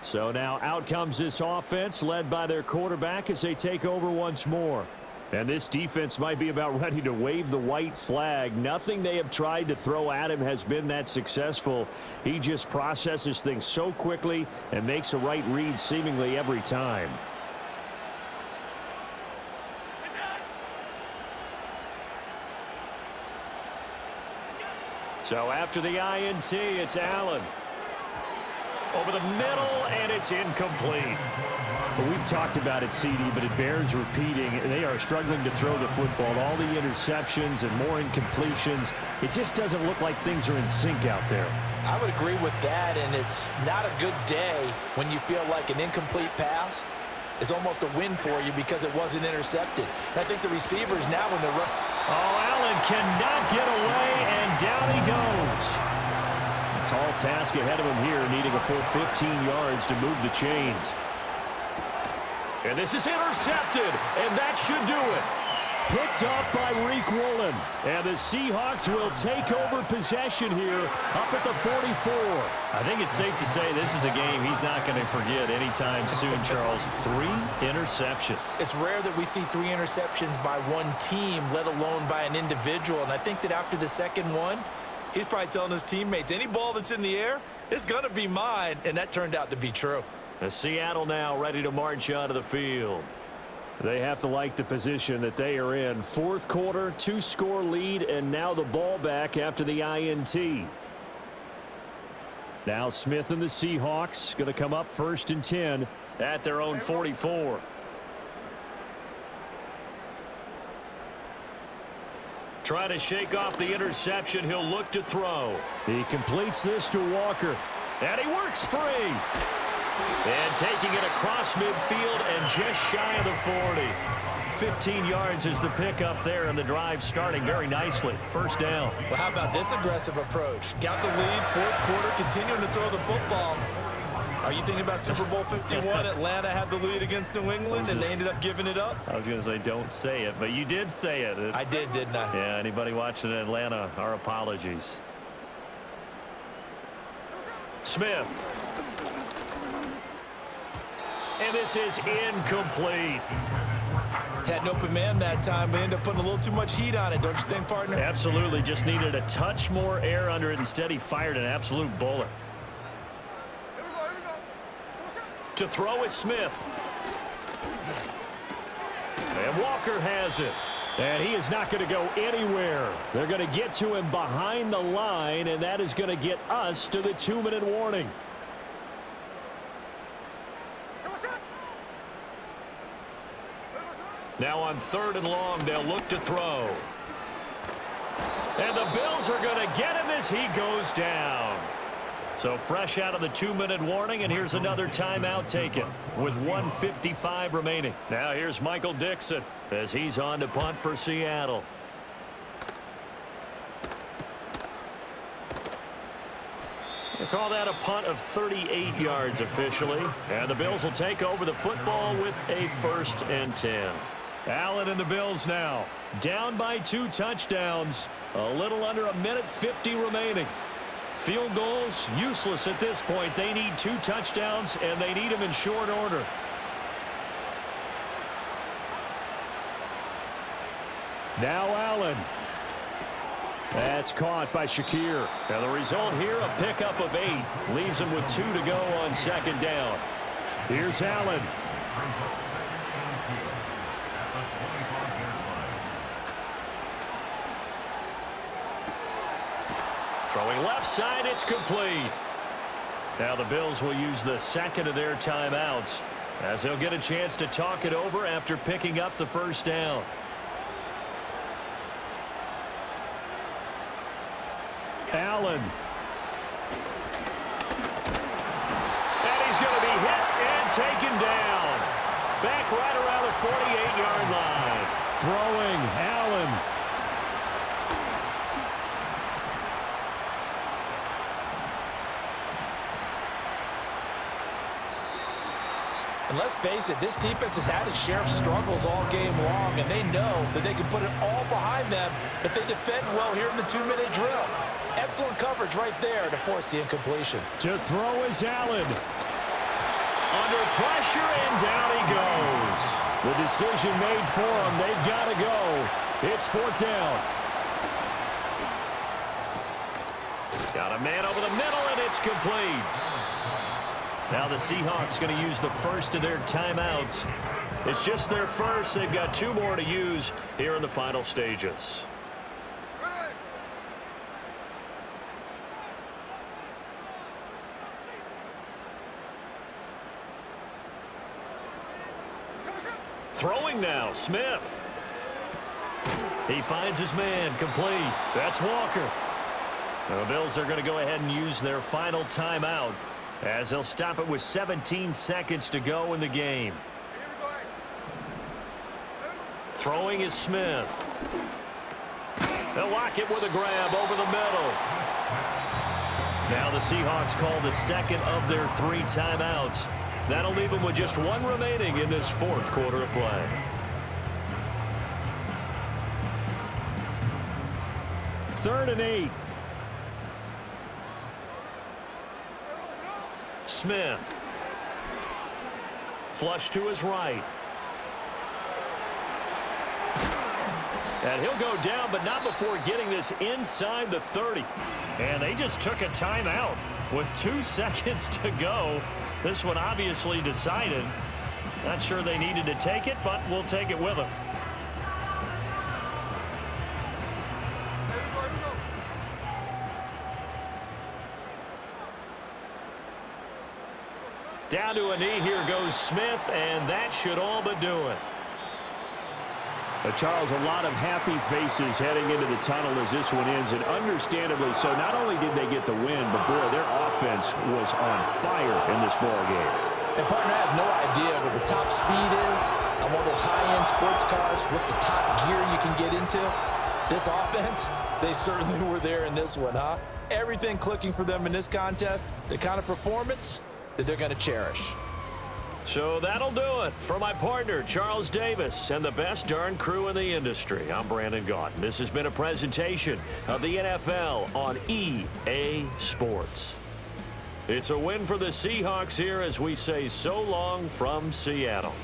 So now out comes this offense led by their quarterback as they take over once more. And this defense might be about ready to wave the white flag. Nothing they have tried to throw at him has been that successful. He just processes things so quickly and makes a right read seemingly every time. So after the INT, it's Allen. Over the middle, and it's incomplete. Well, we've talked about it, CD, but it bears repeating. They are struggling to throw the football. All the interceptions and more incompletions. It just doesn't look like things are in sync out there. I would agree with that, and it's not a good day when you feel like an incomplete pass is almost a win for you because it wasn't intercepted. And I think the receivers now when they're Allen cannot get away, and down he goes. Tall task ahead of him here, needing a full 15 yards to move the chains. And this is intercepted, and that should do it. Picked up by Reek Woolen. And the Seahawks will take over possession here up at the 44. I think it's safe to say this is a game he's not going to forget anytime soon, Charles. 3 interceptions. It's rare that we see 3 interceptions by one team, let alone by an individual. And I think that after the second one, he's probably telling his teammates, any ball that's in the air, it's going to be mine. And that turned out to be true. The Seattle now ready to march out of the field. They have to like the position that they are in. Fourth quarter, 2-score lead, and now the ball back after the INT. Now Smith and the Seahawks going to come up 1st and 10 at their own 44. Trying to shake off the interception. He'll look to throw. He completes this to Walker. And he works free. And taking it across midfield and just shy of the 40. 15 yards is the pickup there, and the drive starting very nicely. First down. Well, how about this aggressive approach? Got the lead, fourth quarter, continuing to throw the football. Are you thinking about Super Bowl 51? Atlanta had the lead against New England, and they ended up giving it up? I was going to say don't say it, but you did say it. I did, didn't I? Yeah, anybody watching in Atlanta, our apologies. Smith. And this is incomplete. Had an open man that time, but ended up putting a little too much heat on it, don't you think, partner? Absolutely. Just needed a touch more air under it. Instead, he fired an absolute bullet. To throw is Smith. And Walker has it. And he is not going to go anywhere. They're going to get to him behind the line, and that is going to get us to the 2-minute warning. Now on 3rd and long, they'll look to throw. And the Bills are going to get him as he goes down. So fresh out of the 2-minute warning, and here's another timeout taken with 1:55 remaining. Now here's Michael Dixon as he's on to punt for Seattle. They call that a punt of 38 yards officially. And the Bills will take over the football with a 1st and 10. Allen and the Bills now down by 2 touchdowns. A little under 1:50 remaining. Field goals useless at this point. They need 2 touchdowns, and they need them in short order. Now Allen. That's caught by Shakir. Now the result here, a pickup of 8. Leaves him with 2 to go on 2nd down. Here's Allen. Throwing left side, it's complete. Now the Bills will use the 2nd of their timeouts as they'll get a chance to talk it over after picking up the 1st down. Allen. And he's going to be hit and taken down. Back right around the 48-yard line. Throwing Allen. And let's face it, this defense has had its share of struggles all game long, and they know that they can put it all behind them if they defend well here in the 2-minute drill. Excellent coverage right there to force the incompletion. To throw is Allen. Under pressure, and down he goes. The decision made for them. They've got to go. It's 4th down. Got a man over the middle, and it's complete. Now the Seahawks going to use the 1st of their timeouts. It's just their 1st. They've got 2 more to use here in the final stages. Throwing now, Smith. He finds his man, complete. That's Walker. The Bills are going to go ahead and use their final timeout as they'll stop it with 17 seconds to go in the game. Throwing is Smith. They'll lock it with a grab over the middle. Now the Seahawks call the 2nd of their 3 timeouts. That'll leave them with just 1 remaining in this 4th quarter of play. Third and 8. Smith. Flush to his right. And he'll go down, but not before getting this inside the 30. And they just took a timeout with 2 seconds to go. This one obviously decided. Not sure they needed to take it, but we'll take it with them. Down to a knee, here goes Smith, and that should all but do it. Charles, a lot of happy faces heading into the tunnel as this one ends, and understandably so. Not only did they get the win, but boy, their offense was on fire in this ball game. And partner, I have no idea what the top speed is on one of those high-end sports cars. What's the top gear you can get into? This offense, they certainly were there in this one, huh? Everything clicking for them in this contest, the kind of performance that they're going to cherish. So that'll do it. For my partner, Charles Davis, and the best darn crew in the industry, I'm Brandon Gaudin. This has been a presentation of the NFL on EA Sports. It's a win for the Seahawks here as we say so long from Seattle.